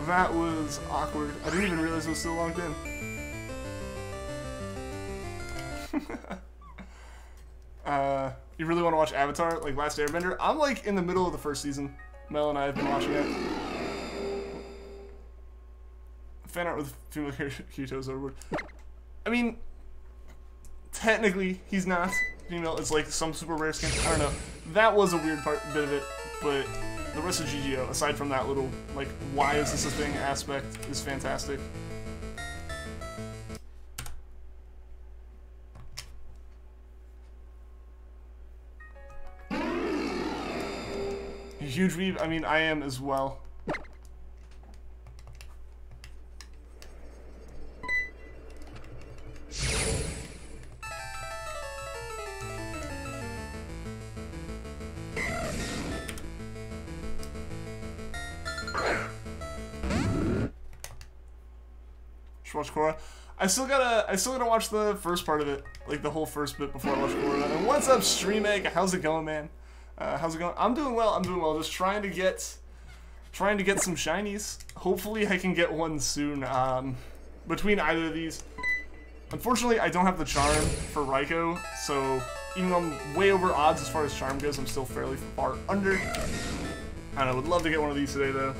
That was awkward. I didn't even realize it was still logged in. You really want to watch Avatar, like Last Airbender? I'm like in the middle of the first season. Mel and I have been watching it. Fan art with female Kirito's overboard. I mean, technically he's not female. It's like some super rare skin. I don't know. That was a weird bit of it, but the rest of GGO, aside from that little like why is this a thing aspect, is fantastic. Huge weeb. I mean, I am as well. Should watch Korra. I still gotta watch the first part of it, like the whole first bit before I watch Korra. And what's up, Stream Egg? How's it going, man? How's it going? I'm doing well. I'm doing well. Just trying to get some shinies. Hopefully, I can get one soon. Between either of these, unfortunately, I don't have the charm for Raikou. So even though I'm way over odds as far as charm goes, I'm still fairly far under. I don't know. Would love to get one of these today, though.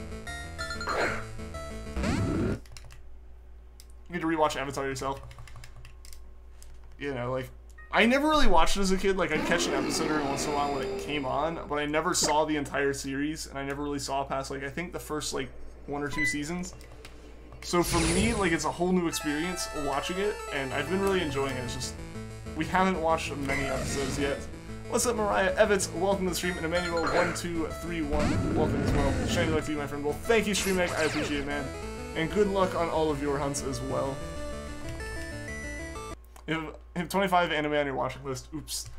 You need to rewatch Avatar yourself. You know, like. I never really watched it as a kid. Like, I'd catch an episode every once in a while when it came on, but I never saw the entire series, and I never really saw past, like, I think the first, like, 1 or 2 seasons. So for me, like, it's a whole new experience watching it, and I've been really enjoying it. It's just, we haven't watched many episodes yet. What's up, Mariah Evans? Welcome to the stream, and Emmanuel1231, welcome as well. Shiny life to you, my friend. Well, thank you, StreamEgg. I appreciate it, man. And good luck on all of your hunts as well. You have 25 anime on your watching list. Oops.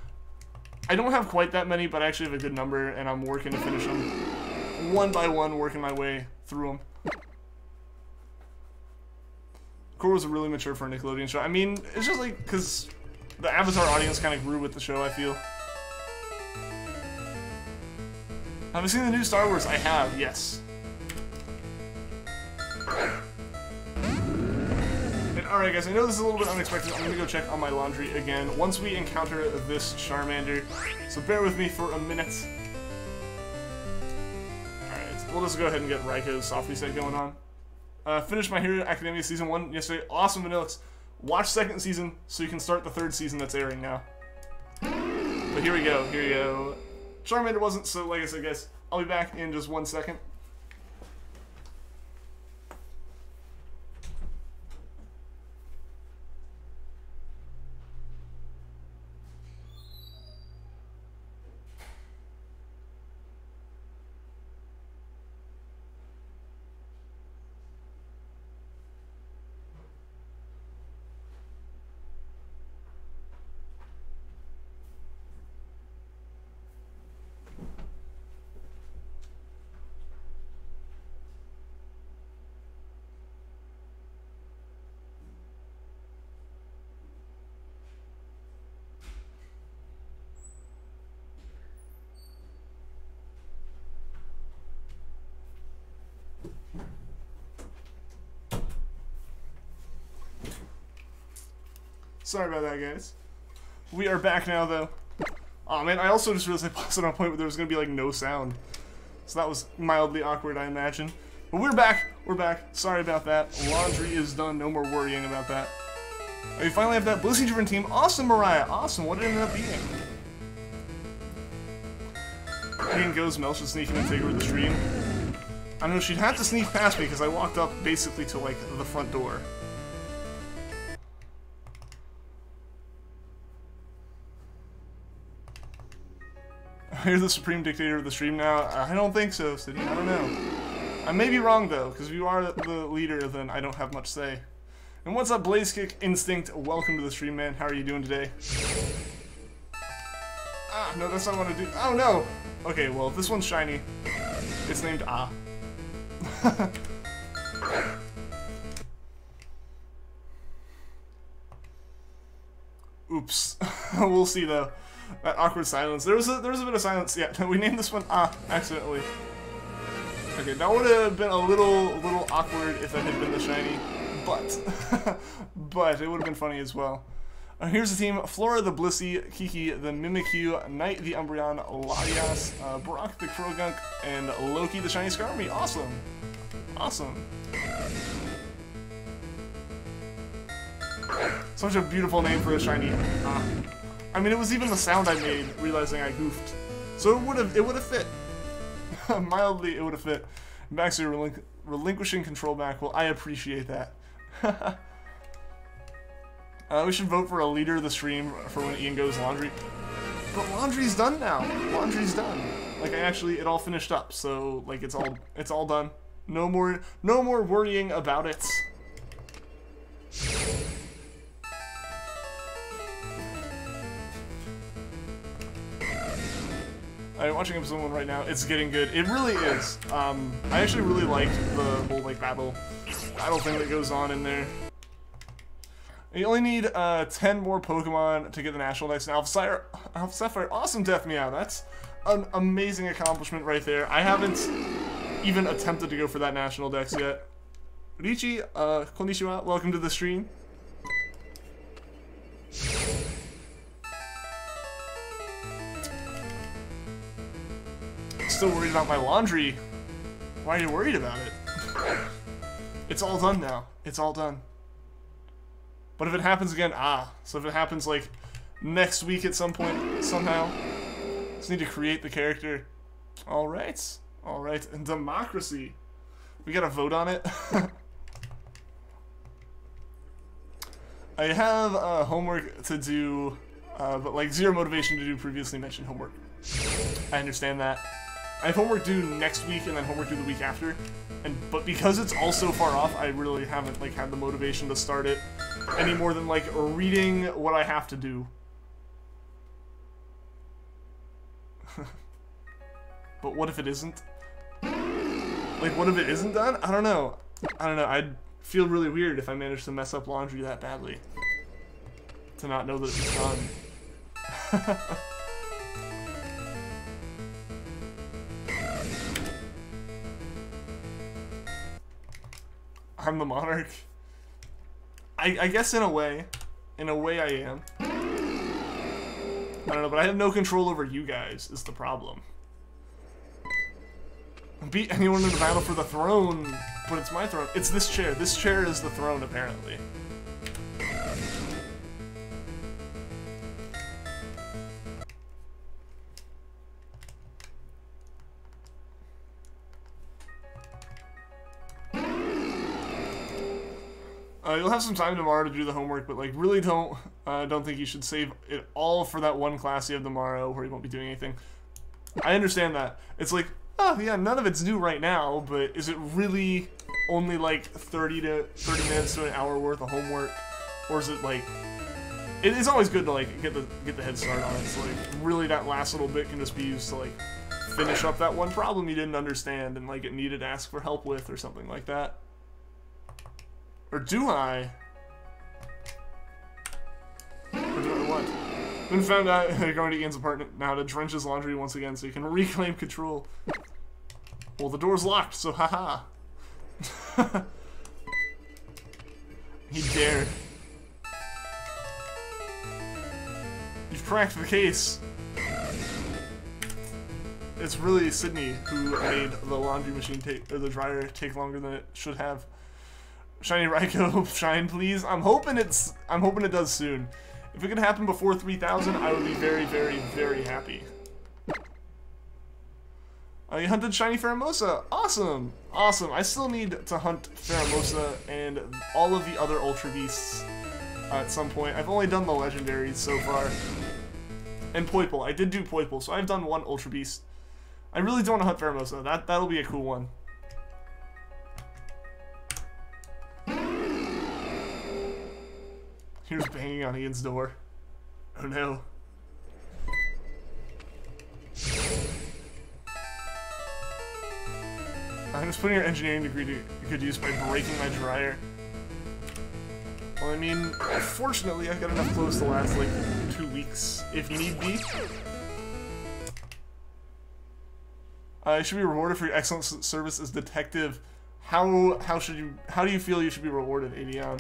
I don't have quite that many, but I actually have a good number, and I'm working to finish them. One by one, working my way through them. Core was really mature for a Nickelodeon show. I mean, it's just like, because the Avatar audience kind of grew with the show, I feel. Have I seen the new Star Wars? I have, yes. And alright guys, I know this is a little bit unexpected. I'm gonna go check on my laundry again once we encounter this Charmander. So bear with me for a minute. Alright, we'll just go ahead and get Raikou's soft reset going on. Finished My Hero Academia Season 1 yesterday. Awesome, Vanillix. Watch second season so you can start the third season that's airing now. But here we go, here we go. Charmander wasn't, so like I said guys, I'll be back in just 1 second. Sorry about that, guys. We are back now, though. Aw, man, I also just realized I paused it on a point where there was going to be, like, no sound. So that was mildly awkward, I imagine. But we're back. We're back. Sorry about that. Laundry is done. No more worrying about that. We finally have that Blissey-driven team. Awesome, Mariah. Awesome. What did it end up being? Ian goes, Mel should sneak in and take over the stream. I don't know, she'd have to sneak past me because I walked up basically to, like, the front door. You're the supreme dictator of the stream now? I don't think so, City. I don't know. I may be wrong, though, because if you are the leader, then I don't have much say. And what's up, Blazekick Instinct? Welcome to the stream, man. How are you doing today? Ah, no, that's not what I do. Oh, no! Okay, well, if this one's shiny, it's named Ah. Oops. We'll see, though. That awkward silence. There was a bit of silence. Yeah, we named this one Ah accidentally. Okay, that would have been a little awkward if that had been the shiny, but it would have been funny as well. Here's the team: Flora the Blissey, Kiki the Mimikyu, Knight the Umbreon, Latias, Brock the Krogunk, and Loki the Shiny Skarmory. Awesome, awesome. Such a beautiful name for a shiny. I mean, it was even the sound I made, realizing I goofed. So it would have fit. Mildly, it would have fit. Baxter relinquishing control back. Well, I appreciate that. We should vote for a leader of the stream for when Ian goes laundry. But laundry's done now. Laundry's done. Like, it all finished up. So, like, it's all done. No more worrying about it. I'm watching episode 1 right now. It's getting good. It really is. I actually really liked the whole like battle thing that goes on in there. You only need 10 more Pokemon to get the national dex. Now, Alpha Sapphire, awesome Death Meow. That's an amazing accomplishment right there. I haven't even attempted to go for that national dex yet. Richi, konnichiwa. Welcome to the stream. Still worried about my laundry. Why are you worried about it? It's all done now. It's all done. But if it happens again, so if it happens like next week at some point, somehow, just need to create the character. Alright. Alright. And democracy. We gotta vote on it. I have homework to do, but like zero motivation to do previously mentioned homework. I understand that. I have homework due next week and then homework due the week after. But because it's all so far off, I really haven't like had the motivation to start it any more than like reading what I have to do. But what if it isn't? Like, what if it isn't done? I don't know. I'd feel really weird if I managed to mess up laundry that badly. To not know that it was done. I'm the monarch. I guess in a way. In a way I am. I don't know, but I have no control over you guys, is the problem. Beat anyone in the battle for the throne, but it's my throne. It's this chair. This chair is the throne, apparently. You'll have some time tomorrow to do the homework, but like really don't think you should save it all for that one class you have tomorrow where you won't be doing anything. I understand that. It's like, oh yeah, none of it's due right now, but is it really only like 30 minutes to an hour worth of homework, or is it like? It's always good to like get the head start on it. So like really that last little bit can just be used to like finish up that one problem you didn't understand and like it needed to ask for help with or something like that. Or do I? Or do I what? Then found out going to Ian's apartment now to drench his laundry once again so he can reclaim control. Well, the door's locked, so haha. He dared. You've cracked the case. It's really Sydney who made the laundry machine or the dryer take longer than it should have. Shiny Raikou, shine please. I'm hoping it does soon. If it could happen before 3,000, I would be very, very, very happy. You hunted Shiny Pheromosa. Awesome! Awesome. I still need to hunt Pheromosa and all of the other Ultra Beasts at some point. I've only done the legendaries so far. And Poipole. I did do Poipole, so I've done one Ultra Beast. I really don't want to hunt Pheromosa. That'll be a cool one. Here's banging on Ian's door. Oh no. I'm just putting your engineering degree to good use by breaking my dryer. Well, I mean, fortunately, I've got enough clothes to last like 2 weeks, if need be. You should be rewarded for your excellent service as detective. How do you feel you should be rewarded, Adion?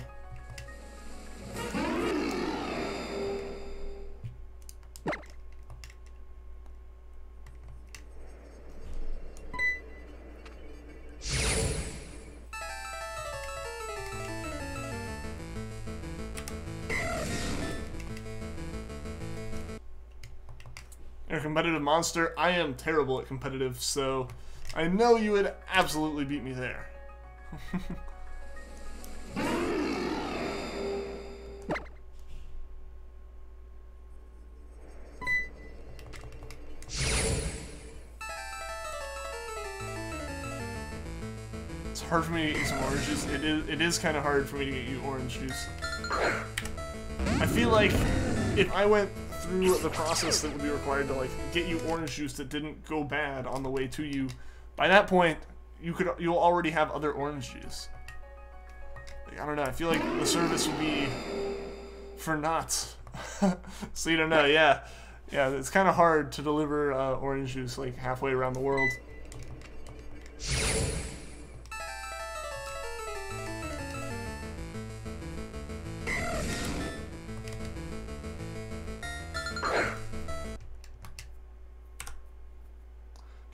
You're a competitive monster. I am terrible at competitive, so I know you would absolutely beat me there. It's hard for me to eat some orange juice. It is kind of hard for me to get you orange juice. I feel like if I went through the process that would be required to like get you orange juice that didn't go bad on the way to you, by that point you'll already have other orange juice. Like, I don't know. I feel like the service would be for naught. So you don't know. Yeah, it's kind of hard to deliver orange juice like halfway around the world.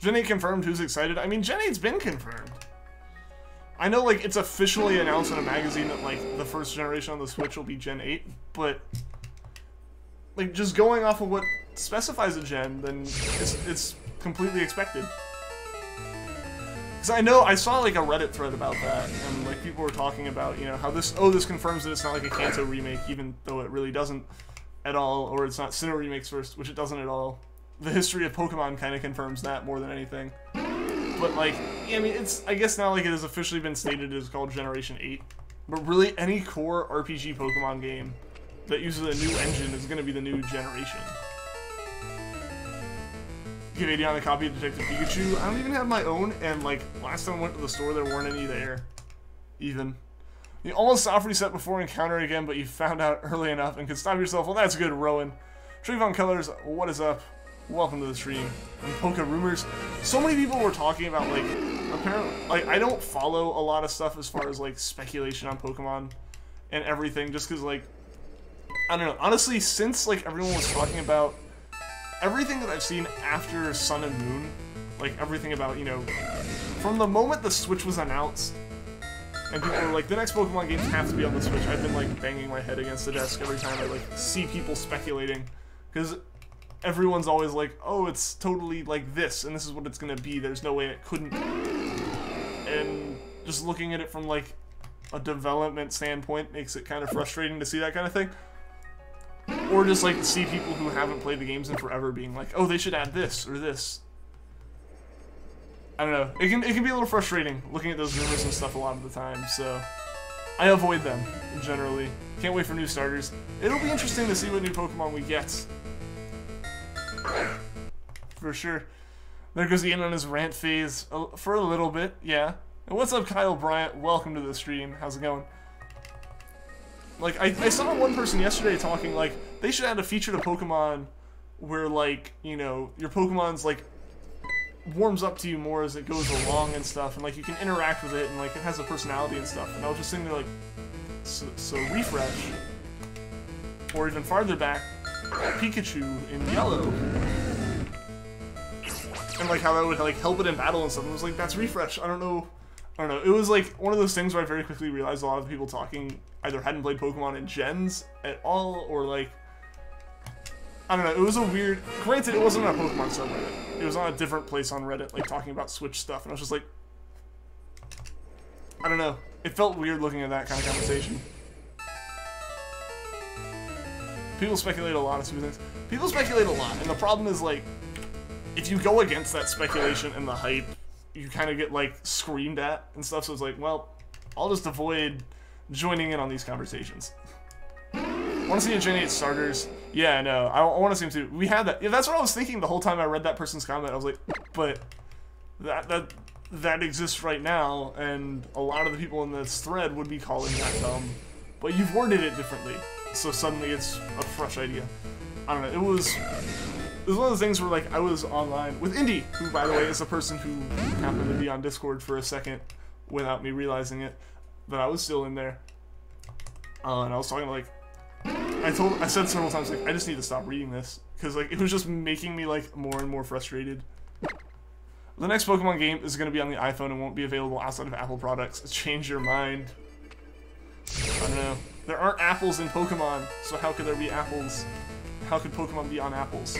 Gen 8 confirmed, who's excited? I mean, Gen 8's been confirmed. I know, like, it's officially announced in a magazine that, like, the first generation on the Switch will be Gen 8, but, like, just going off of what specifies a gen, then it's completely expected. Because I saw, like, a Reddit thread about that, and, like, people were talking about, you know, how this confirms that it's not, like, a Kanto remake, even though it really doesn't at all, or it's not Sinnoh remakes first, which it doesn't at all. the history of Pokemon kind of confirms that more than anything. But like, I mean, I guess now like it has officially been stated it is called Generation 8. But really, any core RPG Pokemon game that uses a new engine is going to be the new generation. Give 80 on a copy of Detective Pikachu. I don't even have my own, and like, last time I went to the store, there weren't any there. Even. You almost soft reset before encounter again, but you found out early enough and could stop yourself. Well, that's good, Rowan. Trayvon Colors, what is up? Welcome to the stream. And Poke Rumors. So many people were talking about, like, apparently, like, I don't follow a lot of stuff as far as, like, speculation on Pokemon and everything, just because, like, I don't know. Honestly, since, like, everyone was talking about everything that I've seen after Sun and Moon, like, everything about, you know, from the moment the Switch was announced, and people were like, the next Pokemon games have to be on the Switch, I've been, like, banging my head against the desk every time I, like, see people speculating, because everyone's always like, oh, it's totally like this, and this is what it's gonna be, there's no way it couldn't. And just looking at it from, like, a development standpoint makes it kind of frustrating to see that kind of thing. Or just, like, see people who haven't played the games in forever being like, oh, they should add this, or this. I don't know. It can be a little frustrating looking at those rumors and stuff a lot of the time, so I avoid them, generally. Can't wait for new starters. It'll be interesting to see what new Pokemon we get. For sure. There goes Ian on his rant phase for a little bit, yeah. And what's up, Kyle Bryant? Welcome to the stream. How's it going? Like, I saw one person yesterday talking, like, they should add a feature to Pokemon where, like, you know, your Pokemon's, like, warms up to you more as it goes along and stuff, and, like, you can interact with it, and, like, it has a personality and stuff. And I was just sitting there, like, so Refresh, or even farther back, Pikachu in Yellow, and like how that would like help it in battle and stuff. And it was like, that's Refresh. I don't know. It was like one of those things where I very quickly realized a lot of the people talking either hadn't played Pokemon in gens at all, or like, I don't know. It was a weird. Granted, it wasn't on a Pokemon subreddit. It was on a different place on Reddit, like talking about Switch stuff, and I was just like, I don't know. It felt weird looking at that kind of conversation. People speculate a lot of stupid things. People speculate a lot, and the problem is, like, if you go against that speculation and the hype, you kind of get, like, screamed at and stuff, so it's like, well, I'll just avoid joining in on these conversations. I want to see a Gen 8 starters. Yeah, no, I want to see them too. We had that. Yeah, that's what I was thinking the whole time I read that person's comment. I was like, but that exists right now, and a lot of the people in this thread would be calling that dumb. But you've worded it differently. So suddenly it's a fresh idea. I don't know, it was one of those things where, like, I was online with Indy, who, by the way, is the person who happened to be on Discord for a second without me realizing it, but I was still in there. And I was talking, like, I said several times, like, I just need to stop reading this, because, like, it was just making me, like, more and more frustrated. The next Pokemon game is going to be on the iPhone and won't be available outside of Apple products. Change your mind. I don't know. There aren't apples in Pokemon, so how could there be apples? How could Pokemon be on apples?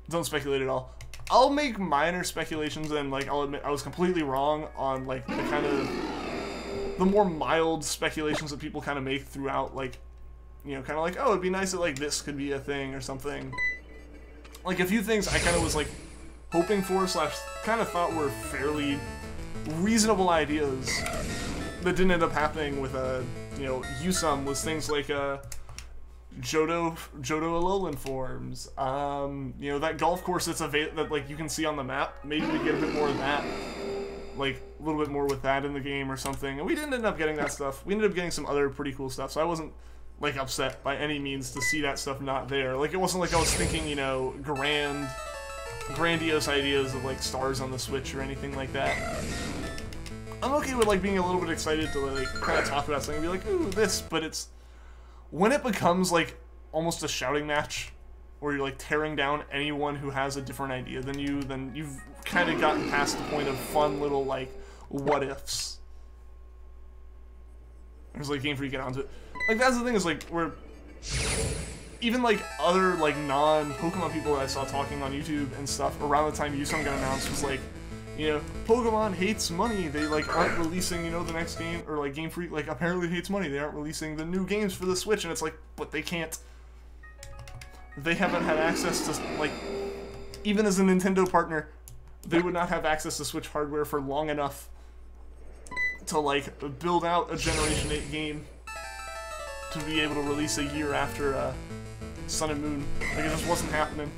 Don't speculate at all. I'll make minor speculations, and, like, I'll admit I was completely wrong on, like, the kind of the more mild speculations that people kind of make throughout, like, you know, kind of like, oh, it'd be nice that, like, this could be a thing or something. Like, a few things I kind of was, like, hoping for / kind of thought were fairly reasonable ideas that didn't end up happening with you know, Usum, was things like Johto Alolan forms, you know, that golf course that like you can see on the map. Maybe we get a bit more of that, like a little bit more with that in the game or something. And we didn't end up getting that stuff. We ended up getting some other pretty cool stuff, so I wasn't, like, upset by any means to see that stuff not there. Like, it wasn't like I was thinking, you know, grandiose ideas of, like, stars on the Switch or anything like that. I'm okay with, like, being a little bit excited to, like, kind of talk about something and be like, ooh, this, but it's when it becomes, like, almost a shouting match where you're, like, tearing down anyone who has a different idea than you, then you've kind of gotten past the point of fun little, like, what-ifs. There's, like, a game for you to get onto it. Like, that's the thing, is, like, where even, like, other, like, non-Pokemon people that I saw talking on YouTube and stuff around the time Usum got announced was like, You know, Pokemon hates money. They, like, aren't releasing, you know, the next game, or, like, Game Freak, like, apparently hates money. They aren't releasing the new games for the Switch, and it's like, but they can't. They haven't had access to, like, even as a Nintendo partner, they would not have access to Switch hardware for long enough to, like, build out a Generation 8 game to be able to release a year after, Sun and Moon. Like, it just wasn't happening.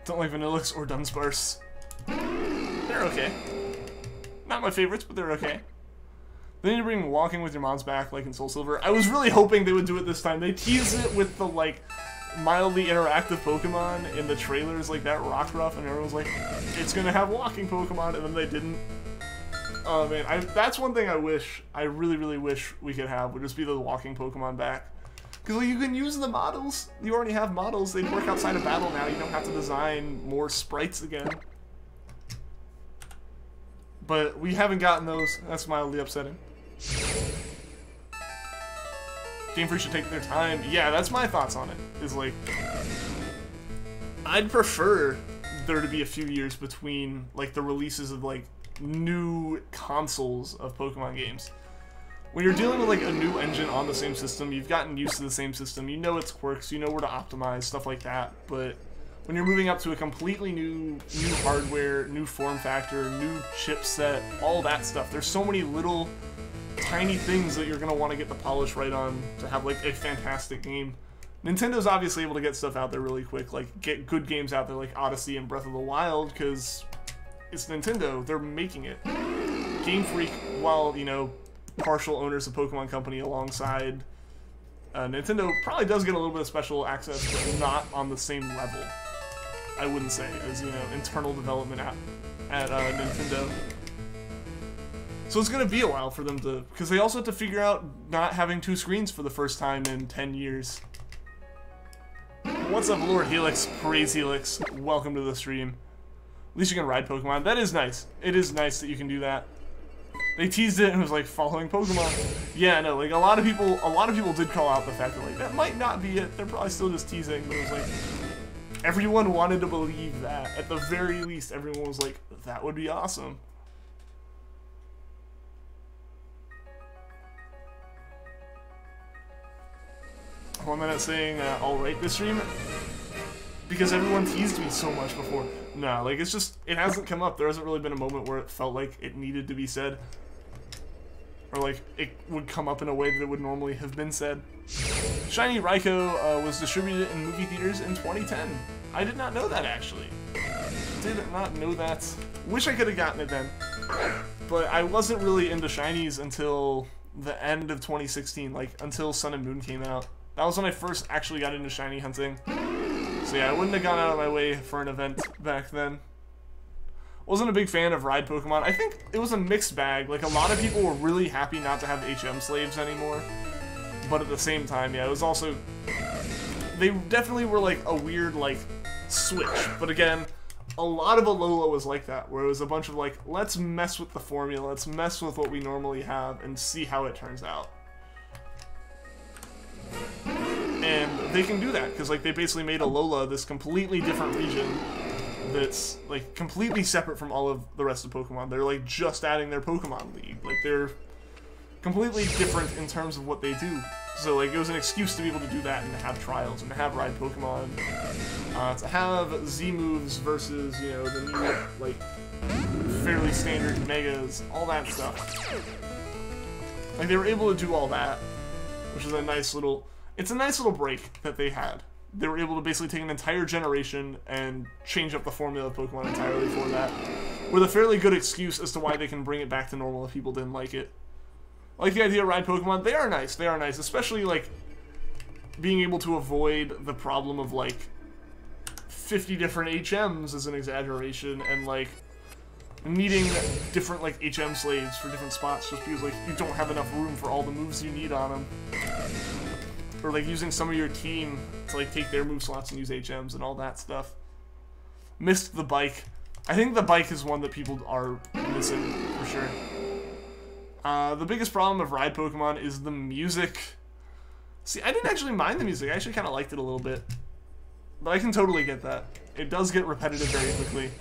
Don't like Vanillix or Dunsparce. They're okay. Not my favorites, but they're okay. They need to bring walking with your moms back, like in Soul Silver. I was really hoping they would do it this time. They tease it with the, like, mildly interactive Pokemon in the trailers, like that Rockruff, and everyone's like, it's gonna have walking Pokemon, and then they didn't. Oh man, that's one thing I really, really wish we could have, would just be the walking Pokemon back. Because you can use the models. You already have models. They work outside of battle now. You don't have to design more sprites again. But we haven't gotten those. That's mildly upsetting. Game Freak should take their time. Yeah, that's my thoughts on it. Is like, I'd prefer there to be a few years between like the releases of like new consoles of Pokemon games. When you're dealing with like a new engine on the same system, you've gotten used to the same system, you know its quirks, you know where to optimize, stuff like that. But when you're moving up to a completely new hardware, new form factor, new chipset, all that stuff, there's so many little tiny things that you're going to want to get the polish right on to have like a fantastic game. Nintendo's obviously able to get stuff out there really quick, like get good games out there like Odyssey and Breath of the Wild, because it's Nintendo, they're making it. Game Freak, while, you know, partial owners of Pokemon Company alongside Nintendo, probably does get a little bit of special access, but not on the same level, I wouldn't say, as, you know, internal development at Nintendo. So it's going to be a while for them to, because they also have to figure out not having two screens for the first time in 10 years. What's up, Lord Helix, Praise Helix, welcome to the stream. At least you can ride Pokemon. That is nice. It is nice that you can do that. They teased it and it was like following Pokemon. Yeah, no, like a lot of people did call out the fact that like that might not be it. They're probably still just teasing, but it was like everyone wanted to believe that. At the very least, everyone was like, that would be awesome. One minute saying, I'll rate this stream because everyone teased me so much before. No, like it's just, it hasn't come up. There hasn't really been a moment where it felt like it needed to be said. Or like it would come up in a way that it would normally have been said. Shiny Raikou was distributed in movie theaters in 2010. I did not know that actually. Did not know that. Wish I could have gotten it then. But I wasn't really into Shinies until the end of 2016, like until Sun and Moon came out. That was when I first actually got into shiny hunting. So yeah, I wouldn't have gone out of my way for an event back then. Wasn't a big fan of ride Pokemon. I think it was a mixed bag. Like, a lot of people were really happy not to have HM slaves anymore. But at the same time, yeah, it was also... They definitely were, like, a weird, like, switch. But again, a lot of Alola was like that, where it was a bunch of, like, let's mess with the formula, let's mess with what we normally have, and see how it turns out. And they can do that, because, like, they basically made Alola this completely different region that's, like, completely separate from all of the rest of Pokemon. They're, like, just adding their Pokemon League. Like, they're completely different in terms of what they do. So, like, it was an excuse to be able to do that and to have trials and to have ride Pokemon. To have Z moves versus, you know, the new, like, fairly standard Megas, all that stuff. Like, they were able to do all that, which is a nice little... It's a nice little break that they had. They were able to basically take an entire generation and change up the formula of Pokemon entirely for that, with a fairly good excuse as to why they can bring it back to normal if people didn't like it. I like the idea of ride Pokemon. They are nice, especially, like, being able to avoid the problem of, like, 50 different HMs is an exaggeration, and, like, needing different, like, HM slaves for different spots just because, like, you don't have enough room for all the moves you need on them. Or, like, using some of your team to, like, take their move slots and use HMs and all that stuff. Missed the bike. I think the bike is one that people are missing, for sure. The biggest problem of ride Pokemon is the music. See, I didn't actually mind the music. I actually kind of liked it a little bit. But I can totally get that. It does get repetitive very quickly.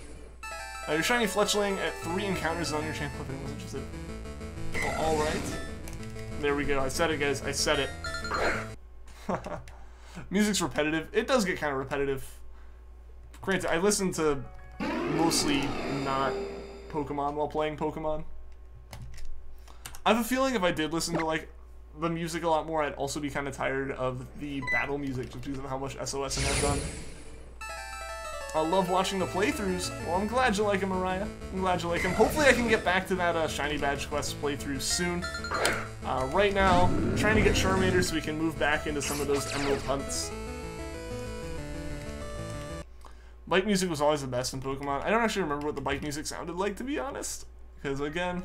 Your shiny Fletchling at 3 encounters on your chain. If anyone's interested. Oh, alright. There we go. I said it, guys. I said it. Music's repetitive. It does get kind of repetitive. Granted, I listen to mostly not Pokemon while playing Pokemon. I have a feeling if I did listen to, like, the music a lot more, I'd also be kind of tired of the battle music just because of how much SOSing I've done. I love watching the playthroughs. Well, I'm glad you like him, Mariah. I'm glad you like him. Hopefully I can get back to that Shiny Badge Quest playthrough soon. Right now, I'm trying to get Charmander so we can move back into some of those Emerald hunts. Bike music was always the best in Pokemon. I don't actually remember what the bike music sounded like, to be honest. Because, again,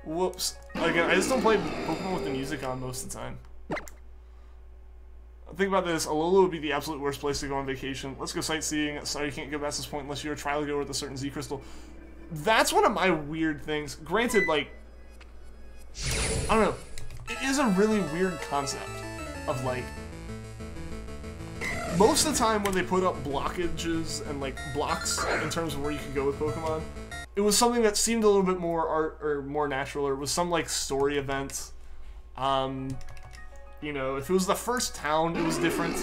whoops. Again, I just don't play Pokemon with the music on most of the time. Think about this, Alola would be the absolute worst place to go on vacation. Let's go sightseeing. Sorry, you can't go past this point unless you're a trial goer with a certain Z Crystal. That's one of my weird things. Granted, like, I don't know. It is a really weird concept of, like, most of the time when they put up blockages and, like, blocks in terms of where you could go with Pokemon, it was something that seemed a little bit more art or more natural, or it was some, like, story event. You know, if it was the first town, it was different.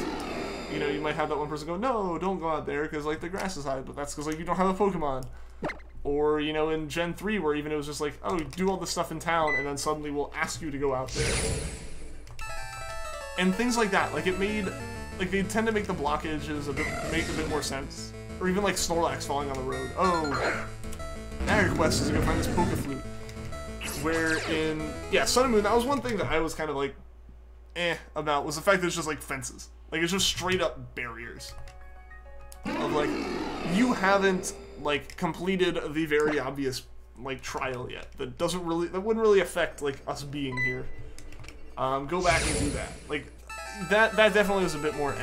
You know, you might have that one person go, no, don't go out there because, like, the grass is high, but that's because, like, you don't have a Pokemon. Or, you know, in Gen 3, where even it was just like, oh, do all this stuff in town, and then suddenly we'll ask you to go out there. And things like that. Like, it made, like, they tend to make the blockages make a bit more sense. Or even, like, Snorlax falling on the road. Oh, now your quest is to go find this Pokeflute. Where in, yeah, Sun and Moon, that was one thing that I was kind of, like, about, was the fact that it's just, like, fences. Like, it's just straight up barriers. Of, like, you haven't, like, completed the very obvious, like, trial yet. That wouldn't really affect, like, us being here. Go back and do that. Like, that definitely was a bit more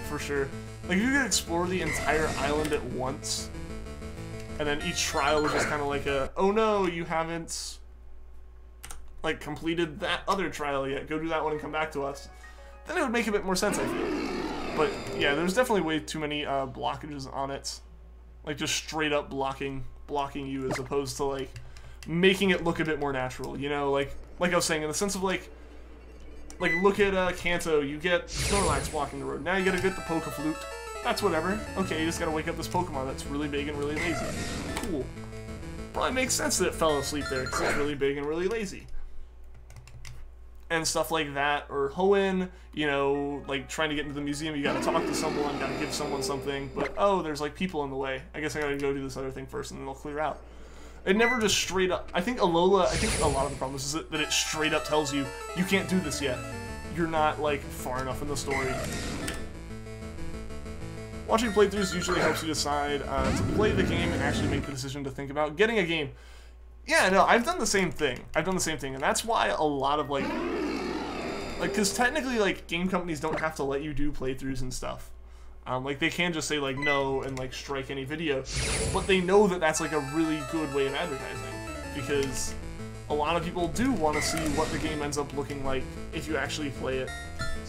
for sure. Like, if you could explore the entire island at once, and then each trial was just kind of like a, oh no, you haven't, like, completed that other trial yet, go do that one and come back to us, then it would make a bit more sense, I feel. But, yeah, there's definitely way too many blockages on it. Like, just straight up blocking you as opposed to, like, making it look a bit more natural, you know? Like I was saying, in the sense of, like look at Kanto, you get Snorlax blocking the road. Now you gotta get the Pokeflute. That's whatever. Okay, you just gotta wake up this Pokemon that's really big and really lazy. Cool. Probably makes sense that it fell asleep there, because it's really big and really lazy. And stuff like that, or Hoenn, you know, like, trying to get into the museum, you gotta talk to someone, gotta give someone something, but, oh, there's, like, people in the way. I guess I gotta go do this other thing first, and then they'll clear out. It never just straight up, I think a lot of the problem is that it straight up tells you, you can't do this yet. You're not, like, far enough in the story. Watching playthroughs usually helps you decide to play the game and actually make the decision to think about getting a game. Yeah, no, I've done the same thing. And that's why a lot of, like, because technically, like, game companies don't have to let you do playthroughs and stuff. Like, they can just say, like, no, and, like, strike any video. But they know that that's, like, a really good way of advertising. Because a lot of people do want to see what the game ends up looking like if you actually play it.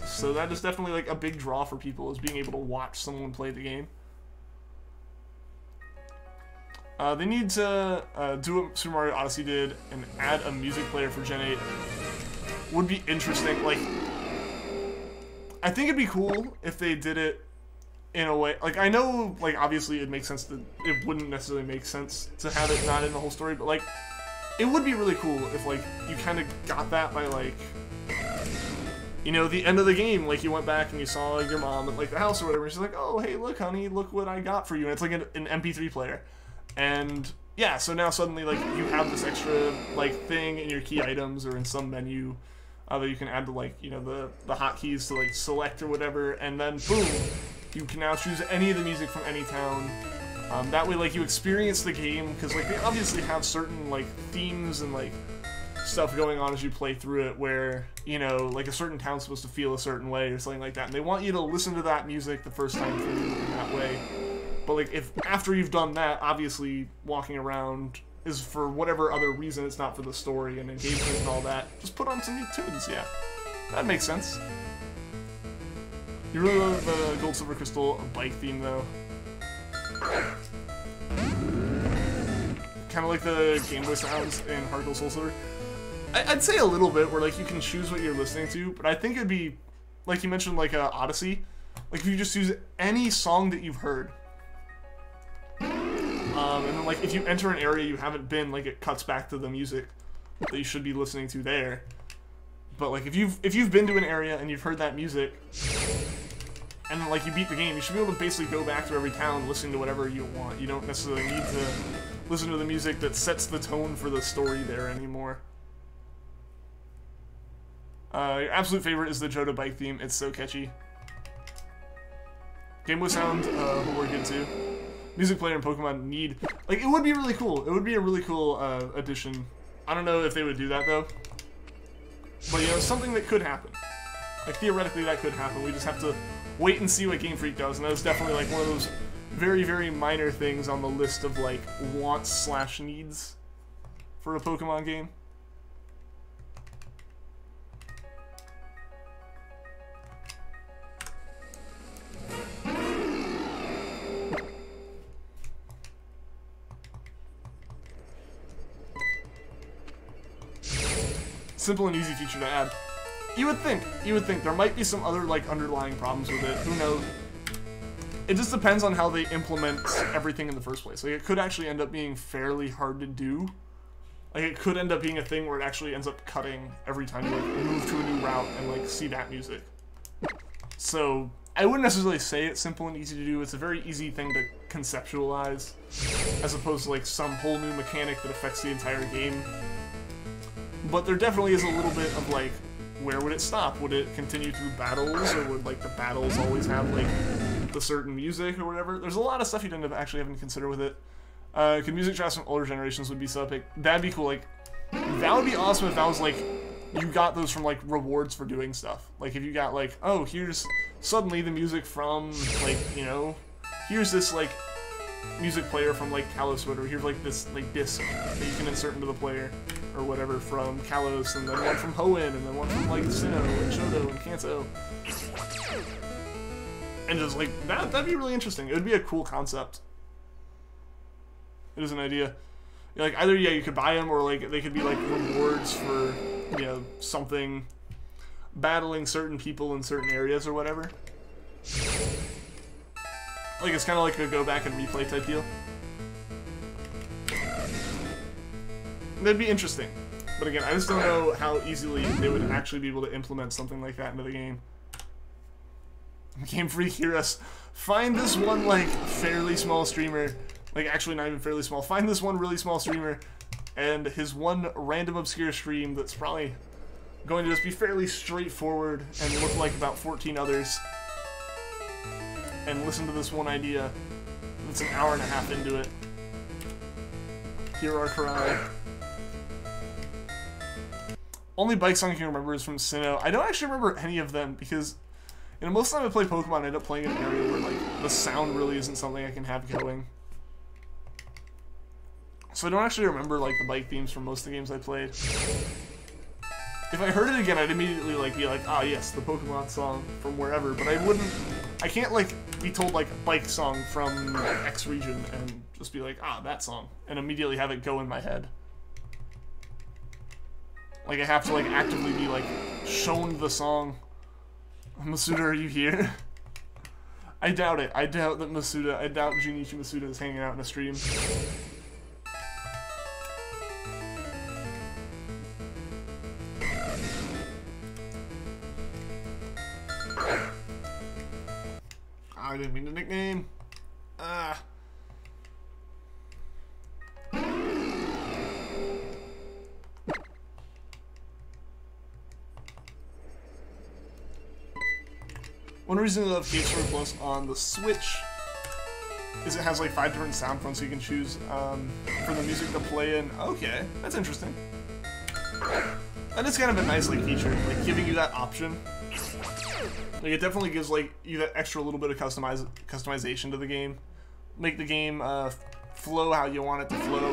So that is definitely, like, a big draw for people, is being able to watch someone play the game. They need to do what Super Mario Odyssey did and add a music player for Gen 8. Would be interesting. Like, I think it'd be cool if they did it in a way. Like, I know, like, obviously it makes sense that it wouldn't necessarily make sense to have it not in the whole story, but, like, it would be really cool if, like, you kind of got that by, like, you know, the end of the game, like, you went back and you saw, like, your mom at, like, the house or whatever, and she's like, oh, hey, look, honey, look what I got for you, and it's, like, an MP3 player. And, yeah, so now suddenly, like, you have this extra, like, thing in your key items or in some menu that you can add to, like, you know, the hotkeys to, like, select or whatever, and then, boom, you can now choose any of the music from any town. That way, like, you experience the game, because, like, they obviously have certain, like, themes and, like, stuff going on as you play through it where, you know, like, a certain town's supposed to feel a certain way or something like that, and they want you to listen to that music the first time through in that way. But, like, if after you've done that, obviously walking around is for whatever other reason, it's not for the story and engagement and all that, just put on some new tunes, yeah. That makes sense. You really love the Gold Silver Crystal bike theme, though. Kind of like the Game Boy sounds in Heart Gold Soul Silver. I'd say a little bit, where like you can choose what you're listening to, but I think it'd be, like you mentioned, like Odyssey. Like if you just use any song that you've heard, and then like if you enter an area you haven't been, like it cuts back to the music that you should be listening to there. But like if you've been to an area and you've heard that music, and then like you beat the game, you should be able to basically go back to every town listening to whatever you want. You don't necessarily need to listen to the music that sets the tone for the story there anymore. Your absolute favorite is the Johto bike theme. It's so catchy. Game Boy sound will work good too. Music player in Pokemon need, like, it would be really cool. It would be a really cool addition. I don't know if they would do that though, but you know, something that could happen. Like theoretically, that could happen. We just have to wait and see what Game Freak does, and that was definitely like one of those very, very minor things on the list of like wants / needs for a Pokemon game. Simple and easy feature to add. You would think there might be some other like underlying problems with it. Who knows? It just depends on how they implement everything in the first place. Like it could actually end up being fairly hard to do. Like it could end up being a thing where it actually ends up cutting every time you like move to a new route and like see that music. So I wouldn't necessarily say it's simple and easy to do. It's a very easy thing to conceptualize, as opposed to like some whole new mechanic that affects the entire game. But there definitely is a little bit of like, where would it stop? Would it continue through battles, or would like the battles always have like the certain music or whatever? There's a lot of stuff you'd end up actually having to consider with it. Could music tracks from older generations would be so epic? That'd be cool. Like, that would be awesome if that was like, you got those from like rewards for doing stuff. Like if you got like, oh, here's suddenly the music from like, you know, here's this like music player from like Kalos, or here's like this like disc that you can insert into the player or whatever from Kalos, and then one from Hoenn, and then one from like Sinnoh and Johto and Kanto, and just like that'd be really interesting. It would be a cool concept. It is an idea. Like either you could buy them, or like they could be like rewards for, you know, something, battling certain people in certain areas or whatever. Like it's kind of like a go back and replay type deal. That'd be interesting. But again, I just don't know how easily they would actually be able to implement something like that into the game. Game Freak, hear us. Find this one, like, fairly small streamer. Like, actually not even fairly small. Find this one really small streamer and his one random obscure stream that's probably going to just be fairly straightforward and look like about 14 others. And listen to this one idea. It's an hour and a half into it. Hear our cry. Only bike song I can remember is from Sinnoh. I don't actually remember any of them because, you know, most of the time I play Pokemon, I end up playing in an area where like the sound really isn't something I can have going. So I don't actually remember like the bike themes from most of the games I played. If I heard it again, I'd immediately like be like, ah yes, the Pokemon song from wherever, but I can't like be told like bike song from X region and just be like, ah, that song, and immediately have it go in my head. Like I have to like actively be like shown the song. Masuda, are you here? I doubt it. I doubt that I doubt Junichi Masuda is hanging out in a stream. I didn't mean to nickname. Ah. One reason I love Game Plus on the Switch is it has like 5 different sound fonts so you can choose for the music to play in. Okay, that's interesting. That is kind of a nice like feature, like giving you that option. Like it definitely gives like you that extra little bit of customization to the game. Make the game flow how you want it to flow.